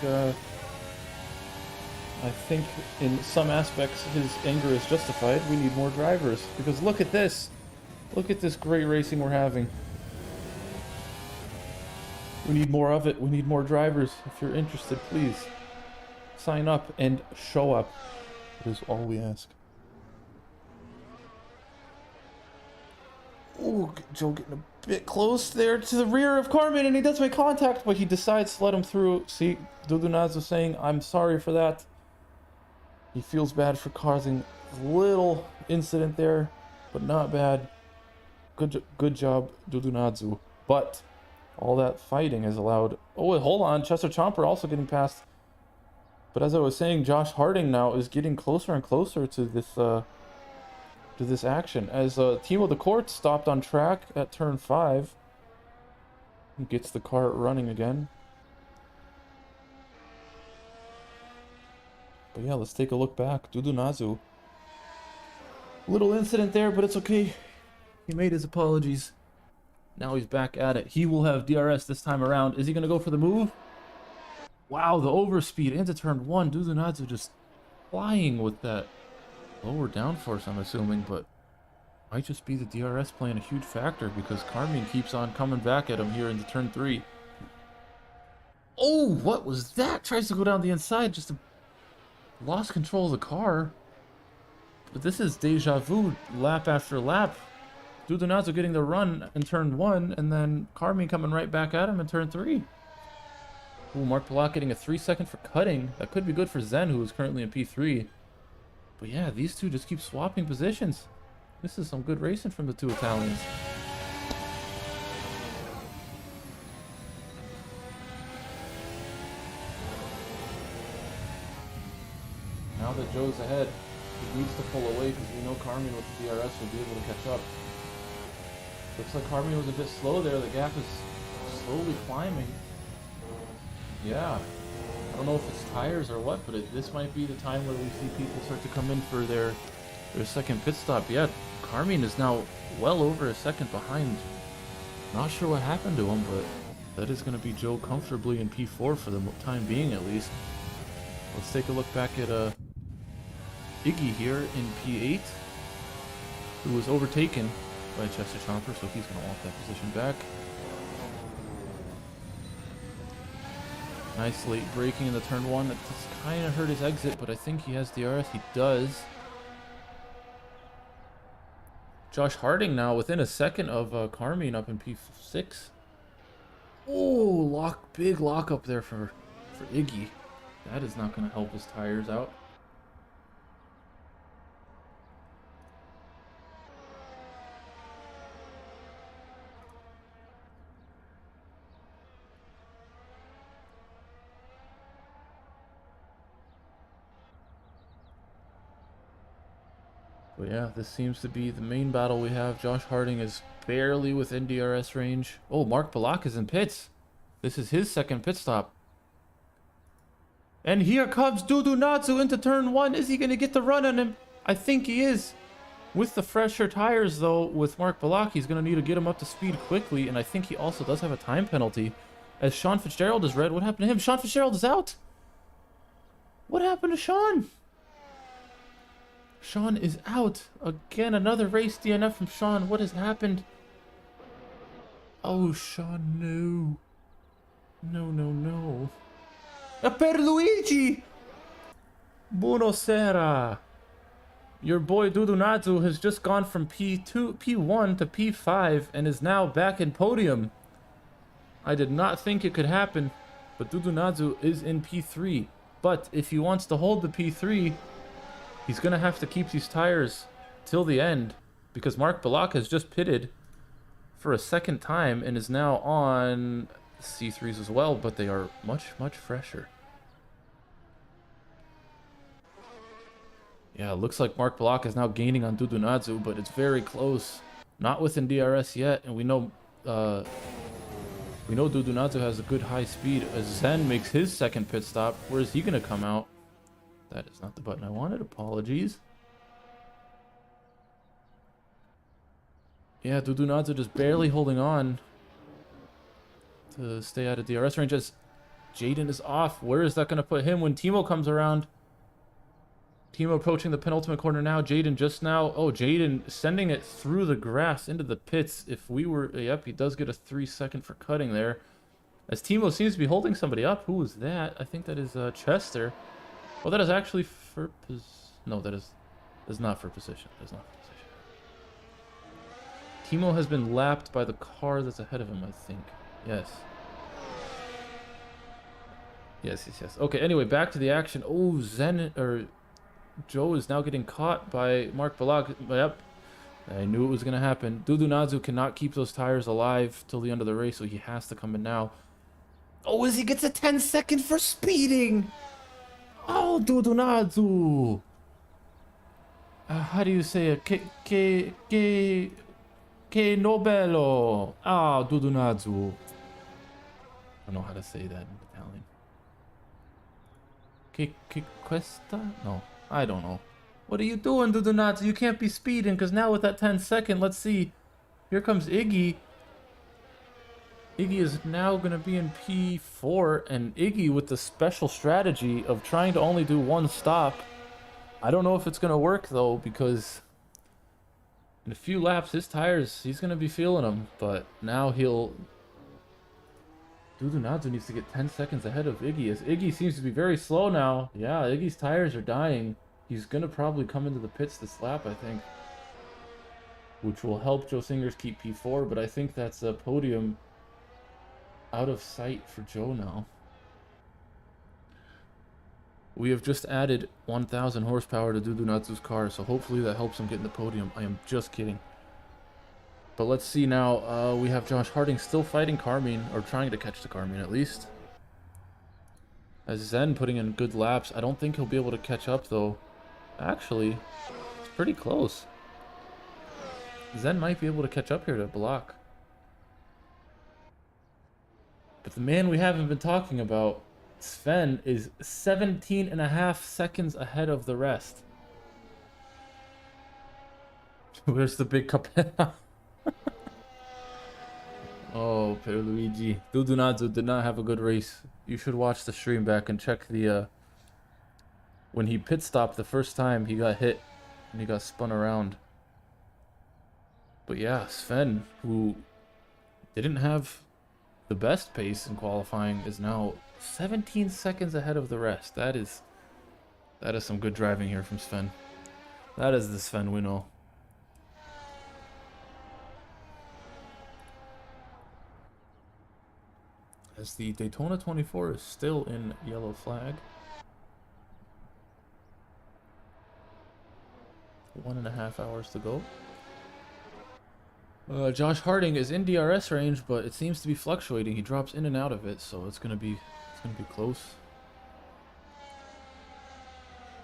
in some aspects his anger is justified. We need more drivers, because look at this. Look at this great racing we're having. We need more of it. We need more drivers. If you're interested, please sign up and show up. That is all we ask. Oh, Joe getting a bit close there to the rear of Carmine, and he does make contact, but he decides to let him through. See, Dudunadze saying, I'm sorry for that. He feels bad for causing a little incident there, but not bad. Good job, Dudunadze. But all that fighting has allowed... Oh, wait, hold on. Chester Chomper also getting past. But as I was saying, Josh Harding now is getting closer and closer to this action, as Timo de Court stopped on track at turn 5. He gets the car running again. But yeah, let's take a look back. Dudunadze. Little incident there, but it's okay. He made his apologies. Now he's back at it. He will have DRS this time around. Is he going to go for the move? Wow, the overspeed into turn 1. Dudunadze just flying with that lower downforce, I'm assuming, but might just be the DRS playing a huge factor because Carmine keeps on coming back at him here into turn 3. Oh, what was that? Tries to go down the inside, just lost control of the car. But this is deja vu, lap after lap. Dudonazzo getting the run in turn 1, and then Carmi coming right back at him in turn 3. Ooh, Mark Block getting a 3-second for cutting. That could be good for Zen, who is currently in P3. But yeah, these two just keep swapping positions. This is some good racing from the two Italians. Now that Joe's ahead, he needs to pull away because we know Carmi with the DRS will be able to catch up. Looks like Carmi was a bit slow there. The gap is slowly climbing. Yeah. I don't know if it's tires or what, but this might be the time where we see people start to come in for their second pit stop. Yeah, Carmine is now well over a second behind. Not sure what happened to him, but that is going to be Joe comfortably in P4 for the time being, at least. Let's take a look back at Iggy here in P8, who was overtaken by Chester Chomper, so he's going to walk that position back. Nice late braking in the turn 1. That just kind of hurt his exit, but I think he has DRS. He does. Josh Harding now within a second of Carmine up in P6. Oh, big lock up there for Iggy. That is not going to help his tires out. But yeah, this seems to be the main battle we have. Josh Harding is barely within DRS range. Oh, Mark Balak is in pits. This is his second pit stop. And here comes Dudu Natsu into turn 1. Is he going to get the run on him? I think he is. With the fresher tires, though, with Mark Balak, he's going to need to get him up to speed quickly. And I think he also does have a time penalty. As Sean Fitzgerald is red. What happened to him? Sean Fitzgerald is out. What happened to Sean? Sean is out. Again, another race DNF from Sean. What has happened? Oh, Sean, no. No, no, no. Per Luigi! Buonasera. Your boy Dudunadzu has just gone from P1 to P5 and is now back in podium. I did not think it could happen, but Dudunadzu is in P3. But if he wants to hold the P3, he's going to have to keep these tires till the end, because Mark Balak has just pitted for a second time and is now on C3s as well, but they are much, much fresher. Yeah, it looks like Mark Balak is now gaining on Dudunadzu, but it's very close. Not within DRS yet, and we know Dudunadzu has a good high speed. As Zen makes his second pit stop, where is he going to come out? That is not the button I wanted. Apologies. Yeah, Dudunadzu just barely holding on to stay out of DRS range as Jaden is off. Where is that going to put him when Timo comes around? Timo approaching the penultimate corner now. Jaden just now. Oh, Jaden sending it through the grass into the pits. If we were... Yep, he does get a 3-second for cutting there. As Timo seems to be holding somebody up. Who is that? I think that is Chester. Oh, that is actually for... No, that is not for position. That is not for position. Timo has been lapped by the car that's ahead of him, I think. Yes. Yes. Okay, anyway, back to the action. Oh, Joe is now getting caught by Mark Balak. Yep. I knew it was going to happen. Dudunadzu cannot keep those tires alive till the end of the race, so he has to come in now. Oh, as he gets a 10-second for speeding! Oh, Dudunadzu! How do you say it? Che nobello! Ah, Dudunadzu. I don't know how to say that in Italian. Che questa? No, I don't know. What are you doing, Dudunadzu? You can't be speeding, because now with that 10-second, let's see. Here comes Iggy. Iggy is now going to be in P4, and Iggy with the special strategy of trying to only do one stop. I don't know if it's going to work, though, because in a few laps, his tires, he's going to be feeling them, but now he'll Dudunadzu needs to get 10 seconds ahead of Iggy, as Iggy seems to be very slow now. Yeah, Iggy's tires are dying. He's gonna probably come into the pits this lap, I think. Which will help Joe Singers keep P4, but I think that's a podium out of sight for Joe now. We have just added 1,000 horsepower to Dudunadzu's car, so hopefully that helps him get in the podium. I am just kidding. But let's see now. We have Josh Harding still fighting Carmine, or trying to catch the Carmine at least. As Zen putting in good laps. I don't think he'll be able to catch up though. Actually, it's pretty close. Zen might be able to catch up here to Block. But the man we haven't been talking about, Sven, is 17.5 seconds ahead of the rest. Where's the big cup? Oh, Pierluigi. Dudunadzu did not have a good race. You should watch the stream back and check the... when he pit stopped the first time, he got hit and he got spun around. But yeah, Sven, who didn't have the best pace in qualifying, is now 17 seconds ahead of the rest. That is some good driving here from Sven. That is the Sven we know. As the Daytona 24 is still in yellow flag. 1.5 hours to go. Josh Harding is in DRS range, but it seems to be fluctuating. He drops in and out of it, so it's gonna be close.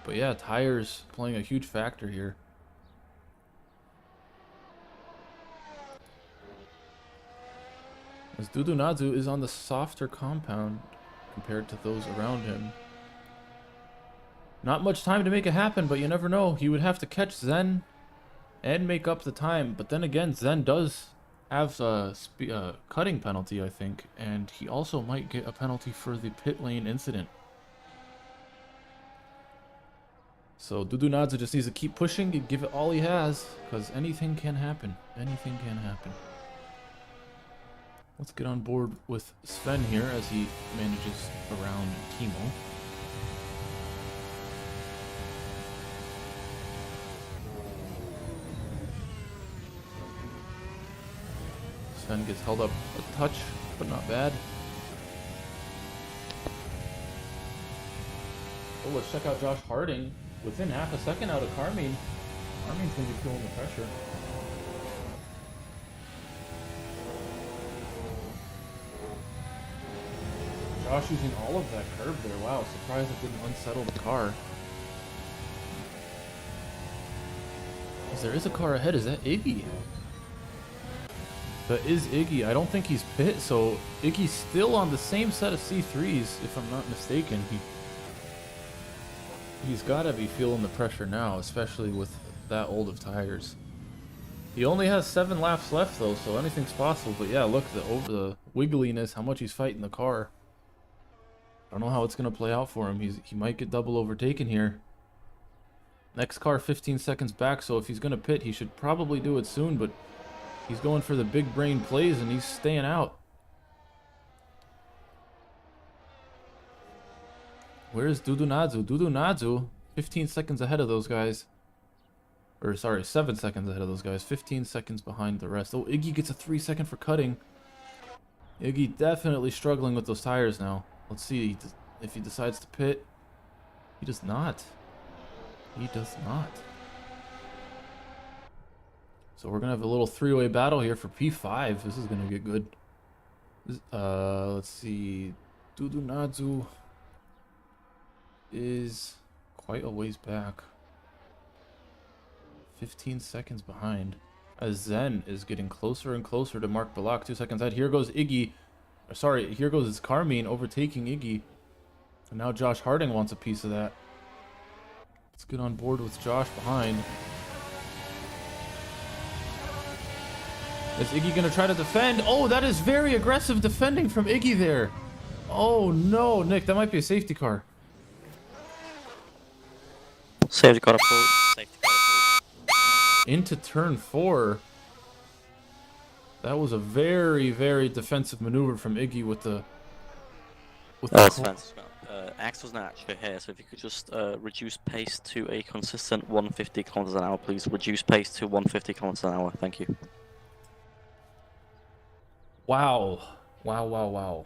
But yeah, tires playing a huge factor here. As Dudunadzu is on the softer compound compared to those around him. Not much time to make it happen, but you never know. He would have to catch Zen and make up the time. But then again, Zen does have a cutting penalty, I think. And he also might get a penalty for the pit lane incident. So Dudunadzu just needs to keep pushing and give it all he has. Because anything can happen. Anything can happen. Let's get on board with Sven here as he manages around Timo. Sven gets held up a touch, but not bad. Oh, let's check out Josh Harding. Within half a second out of Carmine. Carmine's going to be feeling the pressure. Josh using all of that curb there. Wow, surprised it didn't unsettle the car. Because there is a car ahead. Is that Iggy? That is Iggy. I don't think he's pit, so Iggy's still on the same set of C3s, if I'm not mistaken. He's got to be feeling the pressure now, especially with that old of tires. He only has 7 laps left, though, so anything's possible. But yeah, look, the wiggliness, how much he's fighting the car. I don't know how it's going to play out for him. He might get double overtaken here. Next car 15 seconds back, so if he's going to pit, he should probably do it soon, but he's going for the big brain plays and he's staying out. Where's Dudunadzu? Dudunadzu, 15 seconds ahead of those guys. Or sorry, 7 seconds ahead of those guys. 15 seconds behind the rest. Oh, Iggy gets a 3 second for cutting. Iggy definitely struggling with those tires now. Let's see if he decides to pit. He does not. He does not. So we're going to have a little 3-way battle here for P5. This is going to get good. Let's see. Dudunadzu is quite a ways back. 15 seconds behind. As Zen is getting closer and closer to Mark Balak. 2 seconds ahead. Here goes Iggy. Sorry, here goes Carmine overtaking Iggy. And now Josh Harding wants a piece of that. Let's get on board with Josh behind. Is Iggy going to try to defend? Oh, that is very aggressive defending from Iggy there. Oh, no, Nick, that might be a safety car. Safety car approved. Safety car approved. Into turn 4. That was a very, very defensive maneuver from Iggy with the with the Sven, Axel's not actually here, so if you could just reduce pace to a consistent 150 kilometers an hour, please. Reduce pace to 150 kilometers an hour. Thank you. Wow. Wow.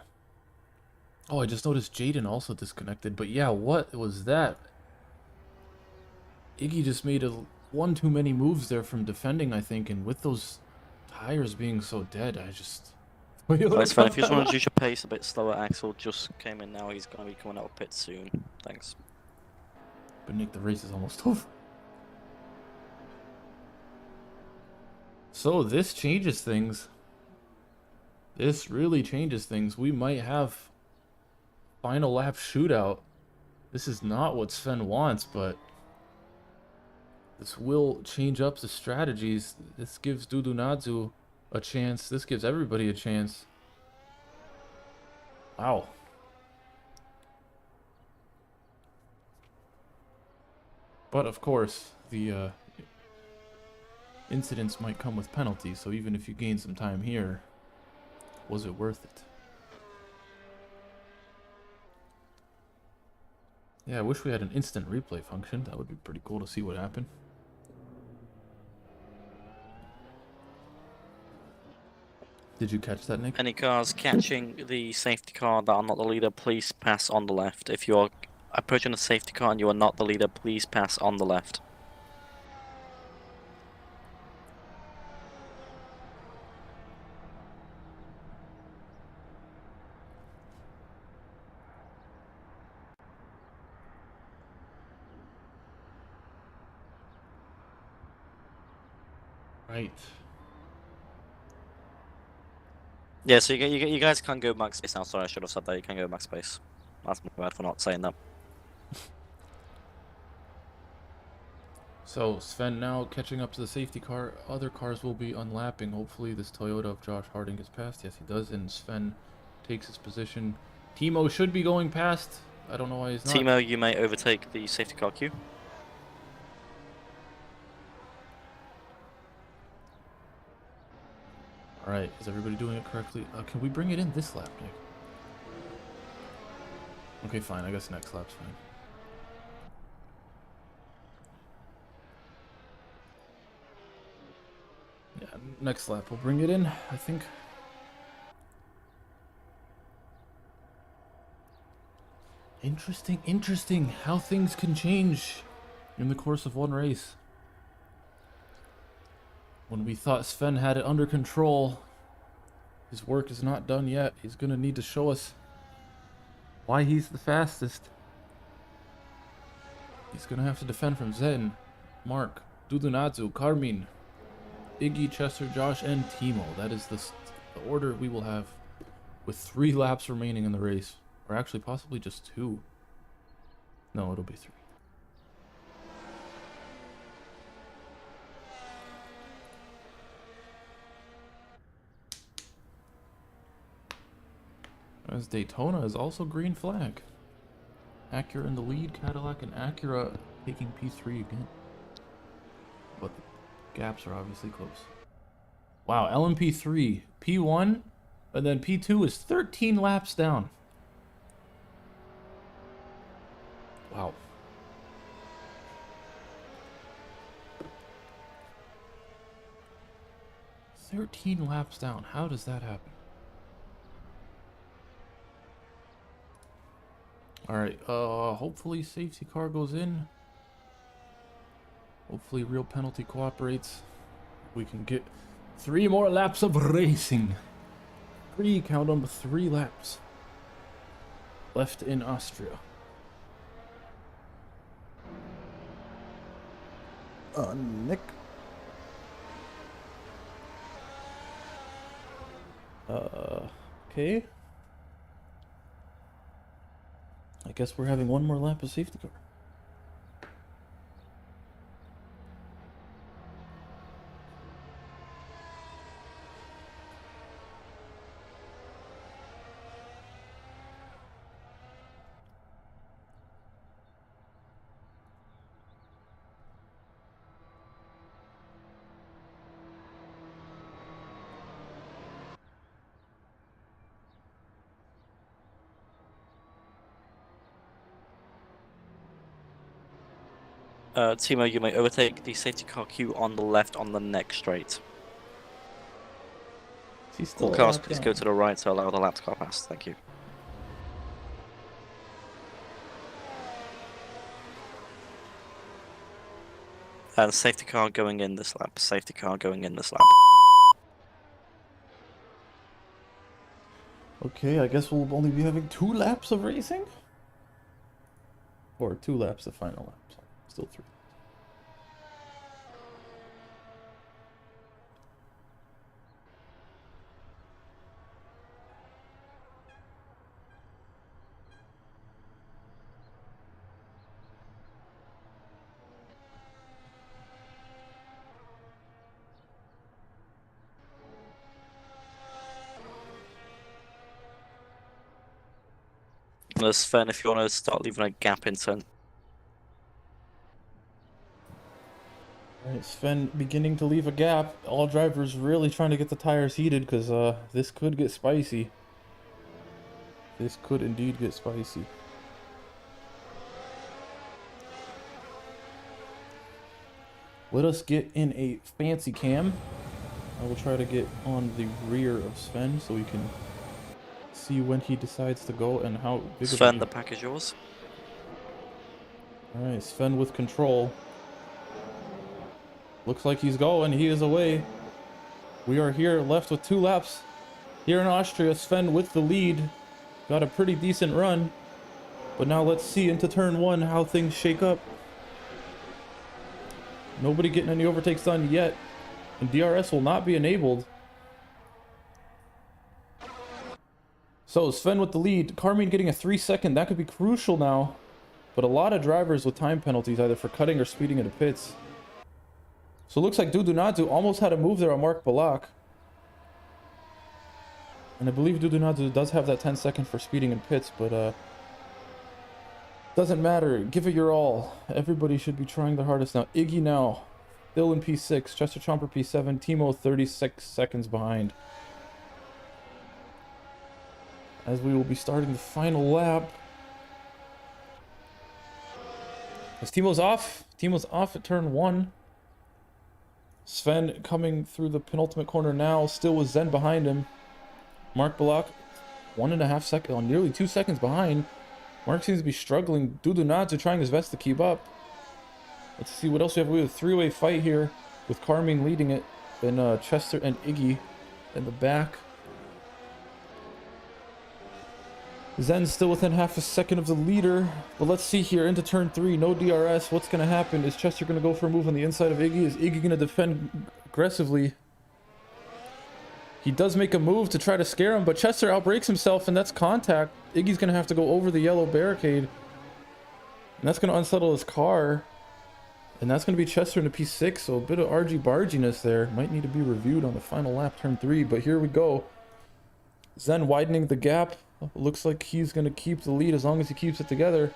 Oh, I just noticed Jaden also disconnected. But yeah, what was that? Iggy just made one too many moves there from defending, I think, and with those tires being so dead, I just... That's fine. If you just want to reduce your pace a bit slower, Axel just came in now. He's going to be coming out of pit soon. Thanks. But Nick, the race is almost over. So this changes things. This really changes things. We might have final lap shootout. This is not what Sven wants, but this will change up the strategies. This gives Dudunadzu a chance. This gives everybody a chance. Wow. But of course, the incidents might come with penalties, so even if you gain some time here, was it worth it? Yeah, I wish we had an instant replay function. That would be pretty cool to see what happened. Did you catch that, Nick? Any cars catching the safety car that are not the leader, please pass on the left. If you are approaching the safety car and you are not the leader, please pass on the left. Right. Yeah, so you guys can go max space now. Sorry, I should have said that. You can go max space. That's my bad for not saying that. So Sven now catching up to the safety car. Other cars will be unlapping. Hopefully this Toyota of Josh Harding gets past. Yes, he does. And Sven takes his position. Timo should be going past. I don't know why he's not. Timo, you may overtake the safety car queue. Alright, is everybody doing it correctly? Can we bring it in this lap, Nick? Okay, fine. I guess next lap's fine. Yeah, next lap we'll bring it in, I think. Interesting how things can change in the course of one race. When we thought Sven had it under control, his work is not done yet. He's gonna need to show us why he's the fastest. He's gonna have to defend from Zen, Mark, Dudunadzu, Carmine, Iggy, Chester, Josh, and Timo. That is the order we will have with 3 laps remaining in the race. Or actually, possibly just 2. No, it'll be 3. As Daytona is also green flag. Acura in the lead, Cadillac and Acura taking P3 again. But the gaps are obviously close. Wow, LMP3, P1, and then P2 is 13 laps down. Wow. "13 laps down. How does that happen?" Alright, hopefully safety car goes in. Hopefully real penalty cooperates. We can get 3 more laps of racing. 3, count them, 3 laps left in Austria. Nick. Okay. I guess we're having 1 more lap of safety car. Timo, you may overtake the safety car queue on the left on the next straight. Is he still All a cars, lap please down? go to the right to allow the lap to car pass. Thank you. And safety car going in this lap. Safety car going in this lap. Okay, I guess we'll only be having 2 laps of racing? Or 2 laps of final lap, so still 3. Sven, if you want to start leaving a gap in turn. Alright, Sven beginning to leave a gap. All drivers really trying to get the tires heated because this could get spicy. This could indeed get spicy. Let us get in a fancy cam. I will try to get on the rear of Sven so we can see when he decides to go and how big Sven, of the pack is yours. Alright, Sven with control. Looks like he's going. He is away. We are here left with 2 laps. Here in Austria, Sven with the lead. Got a pretty decent run. But now let's see into turn 1 how things shake up. Nobody getting any overtakes done yet. And DRS will not be enabled. So Sven with the lead. Carmine getting a 3-second. That could be crucial now. But a lot of drivers with time penalties either for cutting or speeding into pits. So it looks like Dudunadzu almost had a move there on Mark Balak. And I believe Dudunadzu does have that 10-second for speeding in pits, but doesn't matter. Give it your all. Everybody should be trying their hardest now. Iggy now. Still in P6. Chester Chomper P7. Timo 36 seconds behind. As we will be starting the final lap. As Timo's off. Timo's off at turn 1. Sven coming through the penultimate corner now. Still with Zen behind him. Mark Balak 1.5 seconds, nearly 2 seconds behind. Mark seems to be struggling. Dudunadzu trying his best to keep up. Let's see what else we have. We have a 3-way fight here with Carmine leading it. Then Chester and Iggy in the back. Zen's still within half a second of the leader. But let's see here into turn 3. No DRS. What's going to happen? Is Chester going to go for a move on the inside of Iggy? Is Iggy going to defend aggressively? He does make a move to try to scare him, but Chester outbrakes himself, and that's contact. Iggy's going to have to go over the yellow barricade. And that's going to unsettle his car. And that's going to be Chester into P6, so a bit of argy-barginess there. Might need to be reviewed on the final lap, turn 3, but here we go. Zen widening the gap. Looks like he's going to keep the lead as long as he keeps it together.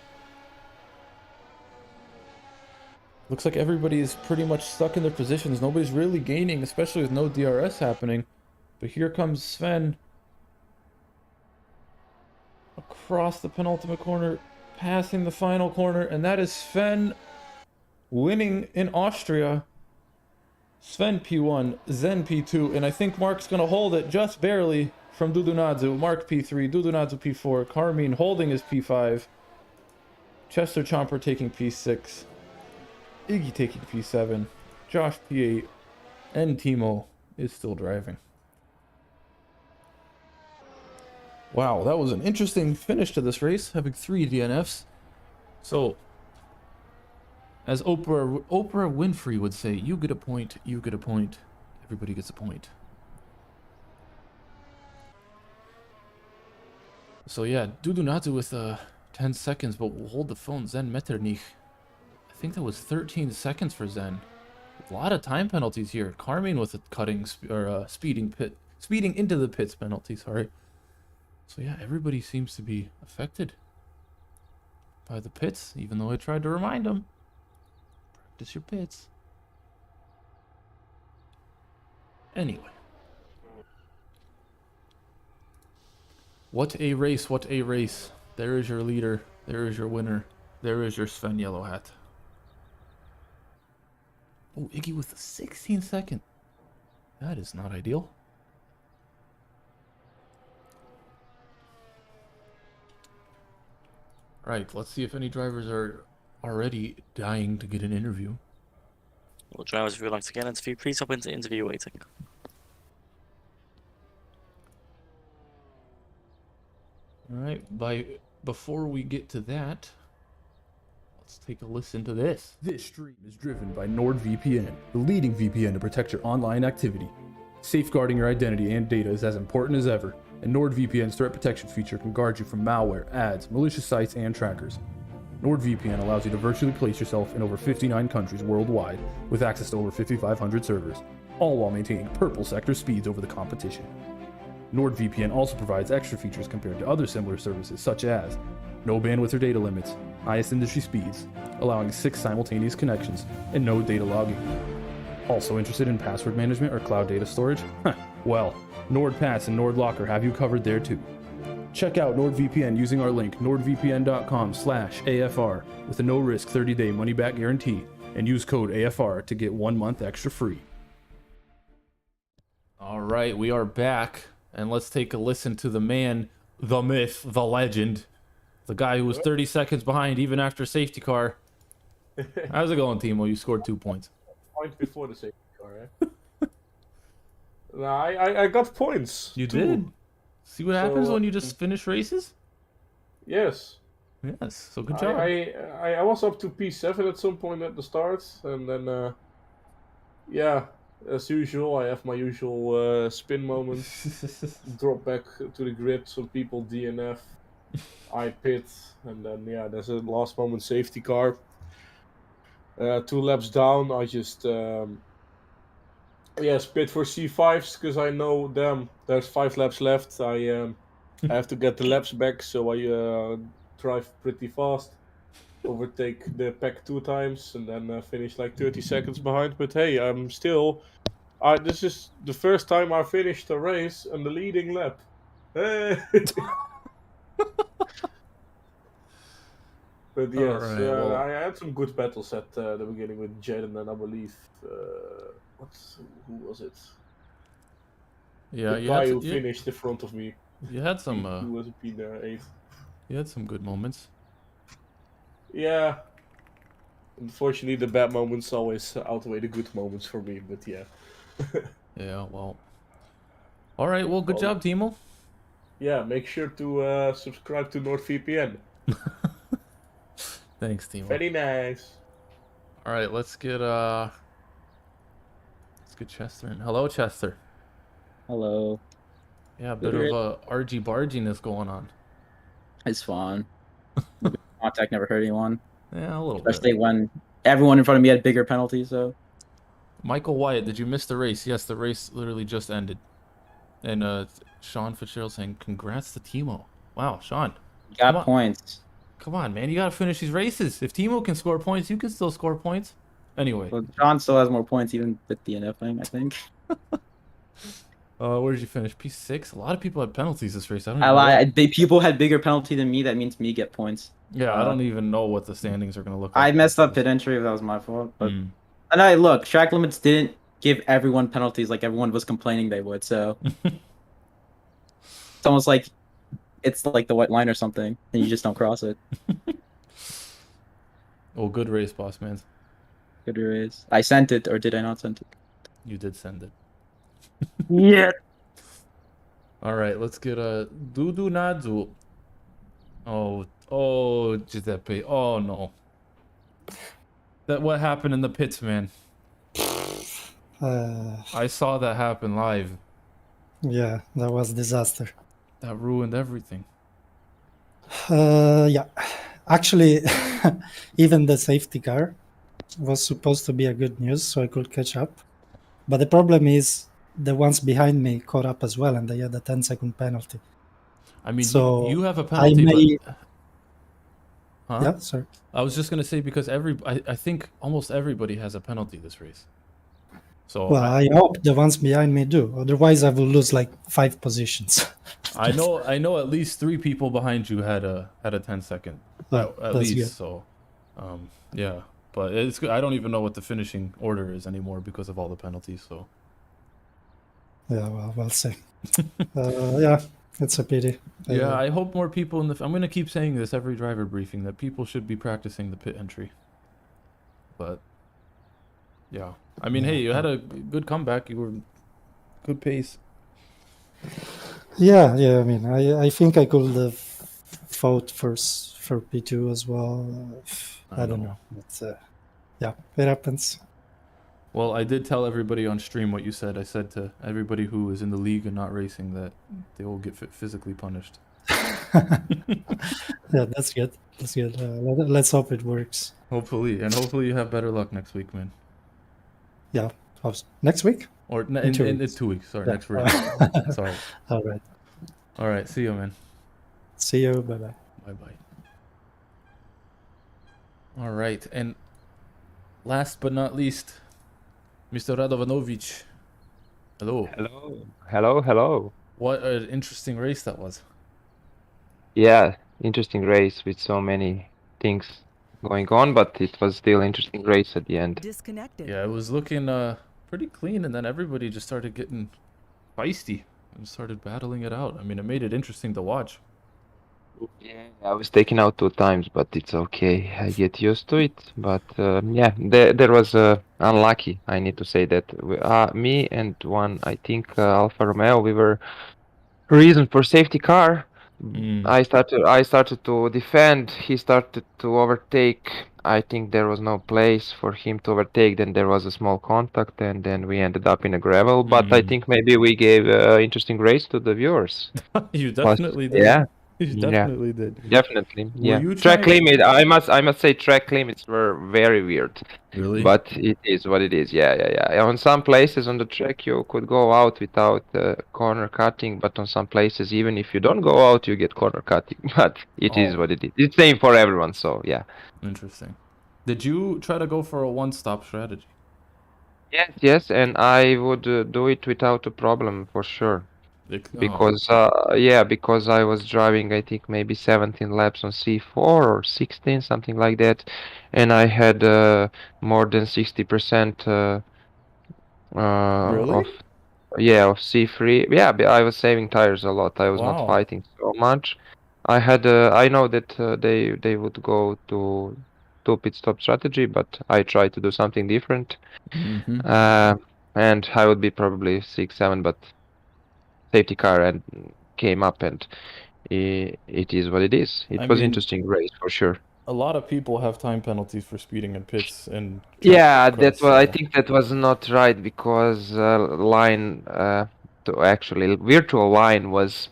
Looks like everybody is pretty much stuck in their positions. Nobody's really gaining, especially with no DRS happening. But here comes Sven. Across the penultimate corner, passing the final corner, and that is Sven winning in Austria. Sven P1, Zen P2, and I think Mark's going to hold it just barely from Dudunadzu. Mark P3, Dudunadzu P4, Carmine holding his P5, Chester Chomper taking P6, Iggy taking P7, Josh P8, and Timo is still driving. Wow, that was an interesting finish to this race, having 3 DNFs. So, as Oprah Winfrey would say, you get a point, you get a point, everybody gets a point. So yeah, Dudunadzu with 10 seconds, but we'll hold the phone. Zen Metternich. I think that was 13 seconds for Zen. A lot of time penalties here. Carmine with a speeding into the pits penalty, sorry. So yeah, everybody seems to be affected by the pits, even though I tried to remind them. Practice your pits. Anyway. What a race, what a race. There is your leader. There is your winner. There is your Sven Yellow Hat. Oh, Iggy with a 16 second. That is not ideal. Right, let's see if any drivers are already dying to get an interview. Well, drivers, if you would like to get an interview, please hop into interview waiting. Alright, before we get to that, let's take a listen to this. This stream is driven by NordVPN, the leading VPN to protect your online activity. Safeguarding your identity and data is as important as ever, and NordVPN's threat protection feature can guard you from malware, ads, malicious sites, and trackers. NordVPN allows you to virtually place yourself in over 59 countries worldwide with access to over 5,500 servers, all while maintaining purple sector speeds over the competition. NordVPN also provides extra features compared to other similar services such as no bandwidth or data limits, highest industry speeds, allowing 6 simultaneous connections, and no data logging. Also interested in password management or cloud data storage? Well, NordPass and NordLocker have you covered there too. Check out NordVPN using our link nordvpn.com/AFR with a no-risk 30-day money-back guarantee and use code AFR to get 1 month extra free. All right, we are back. And let's take a listen to the man, the myth, the legend, the guy who was 30 seconds behind even after safety car. How's it going, Timo? You scored 2 points. Point before the safety car, eh? No, I got points. You too. did. See what happens So, when you just finish races? Yes. Yes, so good job. I was up to P7 at some point at the start, and then, yeah, as usual, I have my usual spin moment. Drop back to the grid, some people DNF, I pit, and then, yeah, there's a last moment safety car. 2 laps down, I just, spit for C5s, because I know, damn, there's 5 laps left. I have to get the laps back, so I drive pretty fast. Overtake the pack 2 times, and then finish like 30 seconds behind. But hey, I'm still... this is the first time I finished a race on the leading lap. Hey! But yes, Alright, well. I had some good battles at the beginning with Jaden, and I believe... who was it? Yeah, The you guy had, who finished in front of me. you had some Who was a P8. you had some good moments. Yeah. Unfortunately, the bad moments always outweigh the good moments for me, but yeah. Yeah, well. All right, well, good job, Timo. Yeah, make sure to subscribe to NordVPN. Thanks, Timo. Very nice. All right, let's get Chester in. Hello, Chester. Hello. Yeah, a bit of argy barginess going on. It's fun. Contact never hurt anyone. Yeah, a little Especially bit. when everyone in front of me had bigger penalties, so. Michael Wyatt, did you miss the race? Yes, the race literally just ended. And Sean Fitzgerald saying, congrats to Timo. Wow, Sean. Got points. Come on, man. You got to finish these races. If Timo can score points, you can still score points. Anyway. Well, John still has more points even with DNFing, I think. Where did you finish? P6? A lot of people had penalties this race. I don't know. People had bigger penalty than me. That means me get points. Yeah, I don't even know what the standings are going to look I like. messed up pit entry if that was my fault. But and look, track limits didn't give everyone penalties like everyone was complaining they would. So it's almost like it's like the white line or something, and you just don't cross it. Oh, good race, boss man. Good race. I sent it, or did I not send it? You did send it. Yeah. All right, let's get a Dudu Nadu. Oh, Giuseppe. Oh no. What happened in the pits, man? I saw that happen live. Yeah, that was disaster. That ruined everything. Yeah, actually, even the safety car was supposed to be a good news, so I could catch up. But the problem is the ones behind me caught up as well, and they had a 10-second penalty. I mean, so you have a penalty, but... Huh? Yeah, sorry. I was just going to say, because I think almost everybody has a penalty this race. So well, I hope the ones behind me do. Otherwise, I will lose like 5 positions. I know at least 3 people behind you had a 10-second. Well, at least. good. So, yeah. But it's I don't even know what the finishing order is anymore because of all the penalties. So Yeah, well, we'll see. Yeah, it's a pity. yeah, I hope more people in the. I'm gonna keep saying this every driver briefing that people should be practicing the pit entry. But yeah, I mean, hey, you had a good comeback. You were good pace. Yeah. I mean, I think I could have fought for P2 as well. I don't know. But yeah, it happens. Well, I did tell everybody on stream what you said. I said to everybody who is in the league and not racing that they will get physically punished. Yeah, that's good. That's good. Let's hope it works. Hopefully, and hopefully you have better luck next week, man. Yeah. Next week? Or in 2 2 weeks. weeks. Sorry, Yeah. next week. Sorry. All right. All right. See you, man. See you. Bye-bye. Bye-bye. All right, and last but not least, Mr. Radovanovic. Hello. Hello. What an interesting race that was. Yeah, interesting race with so many things going on, but it was still interesting race at the end. Disconnected. Yeah, it was looking pretty clean, and then everybody just started getting feisty and started battling it out. I mean, it made it interesting to watch. Yeah, I was taken out 2 times, but it's okay. I get used to it. But yeah, there was unlucky. I need to say that me and one, I think Alfa Romeo, we were reason for safety car. I started to defend. He started to overtake. I think there was no place for him to overtake. Then there was a small contact, and then we ended up in a gravel. But I think maybe we gave interesting race to the viewers. You definitely did. Yeah. You definitely did. Definitely. Yeah. you Track trying- limit. I must say track limits were very weird. Really? But it is what it is. Yeah. On some places on the track you could go out without corner cutting, but on some places even if you don't go out you get corner cutting. But it is what it is. It's same for everyone. So yeah. Interesting. Did you try to go for a one-stop strategy? Yes, and I would do it without a problem for sure. Because because I was driving I think maybe 17 laps on C4 or 16 something like that, and I had more than 60% Really? of C3. Yeah, but I was saving tires a lot. I was not fighting so much. I had I know that they would go to pit stop strategy, but I tried to do something different. And I would be probably 6-7, but safety car and came up, and it is what it is. It was interesting race for sure. A lot of people have time penalties for speeding in pits and that's what I think that was not right, because line to actually virtual line was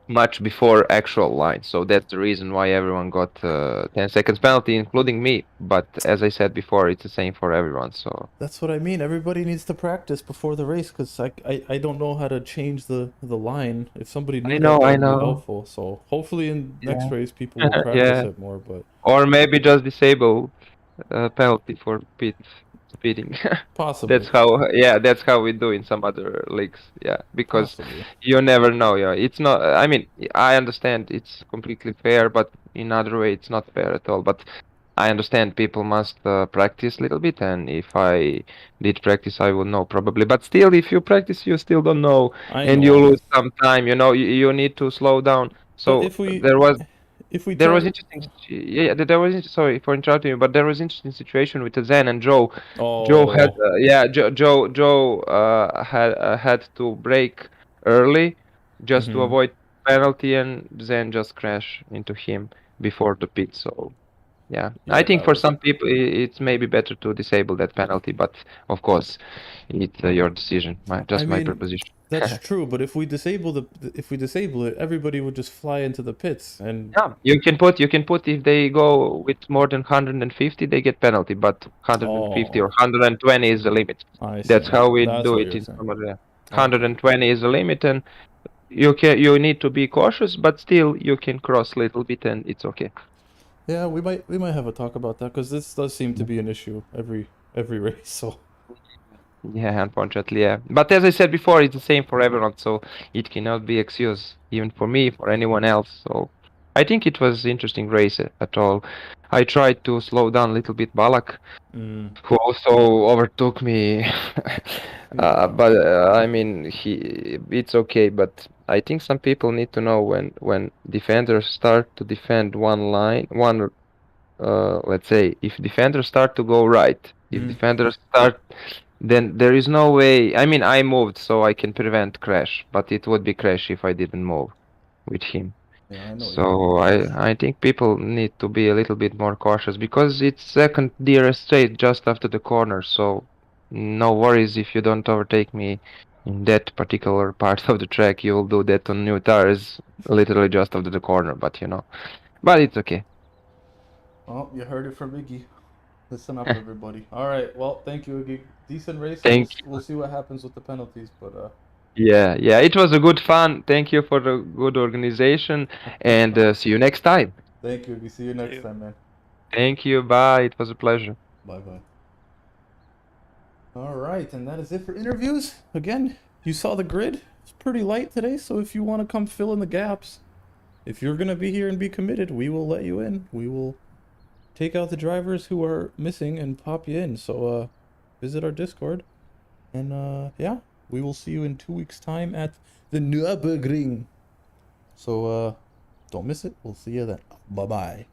much before actual line, so that's the reason why everyone got 10 seconds penalty, including me. But as I said before, it's the same for everyone. So that's what I mean. Everybody needs to practice before the race, because I don't know how to change the line. If somebody knew that would be helpful. So hopefully in next race people will practice it more. But or maybe just disable penalty for pit speeding. Possibly. That's how we do in some other leagues. Yeah, because you never know. Yeah, it's not. I mean, I understand it's completely fair, but in other way it's not fair at all. But I understand people must practice a little bit, and if I did practice, I will know probably. But still, if you practice, you still don't know, and you lose some time. You know, you need to slow down. So there was interesting. Yeah, there was. Sorry for interrupting you, but there was interesting situation with Zen and Joe. Joe had, Joe had to brake early just to avoid penalty, and Zen just crashed into him before the pit. So, yeah, I think for some people it's maybe better to disable that penalty, but of course, it's your decision. My proposition. That's true, but if we disable it, everybody would just fly into the pits, and you can put if they go with more than 150, they get penalty, but 150 or 120 is the limit. That's how we do it in some other. 120 is the limit, and you need to be cautious, but still you can cross a little bit, and it's okay. Yeah, we might have a talk about that, because this does seem to be an issue every race. So. Yeah, unfortunately, yeah. But as I said before, it's the same for everyone, so it cannot be excused, even for me, for anyone else. So I think it was interesting race at all. I tried to slow down a little bit Balak, who also overtook me. But I mean, it's okay. But I think some people need to know when defenders start to defend let's say if defenders start to go right, if defenders start, then there is no way. I mean, I moved so I can prevent crash, but it would be crash if I didn't move with him. Yeah, I know. So I think people need to be a little bit more cautious because it's second dearest straight just after the corner. So no worries if you don't overtake me in that particular part of the track. You will do that on new tires, literally just after the corner. But but it's okay. Oh, you heard it from Iggy. Listen up, everybody. All right. Well, thank you, Iggy. Decent race. Thank We'll see what happens with the penalties, but Yeah, it was a good fun. Thank you for the good organization, and see you next time. Thank you, Iggy. See you next time, man. Thank you. Bye. It was a pleasure. Bye-bye. All right, and that is it for interviews. Again, you saw the grid. It's pretty light today, so if you want to come fill in the gaps, if you're going to be here and be committed, we will let you in. We will take out the drivers who are missing and pop you in. So visit our Discord. And yeah, we will see you in 2 weeks' time at the Nürburgring. So don't miss it. We'll see you then. Bye-bye.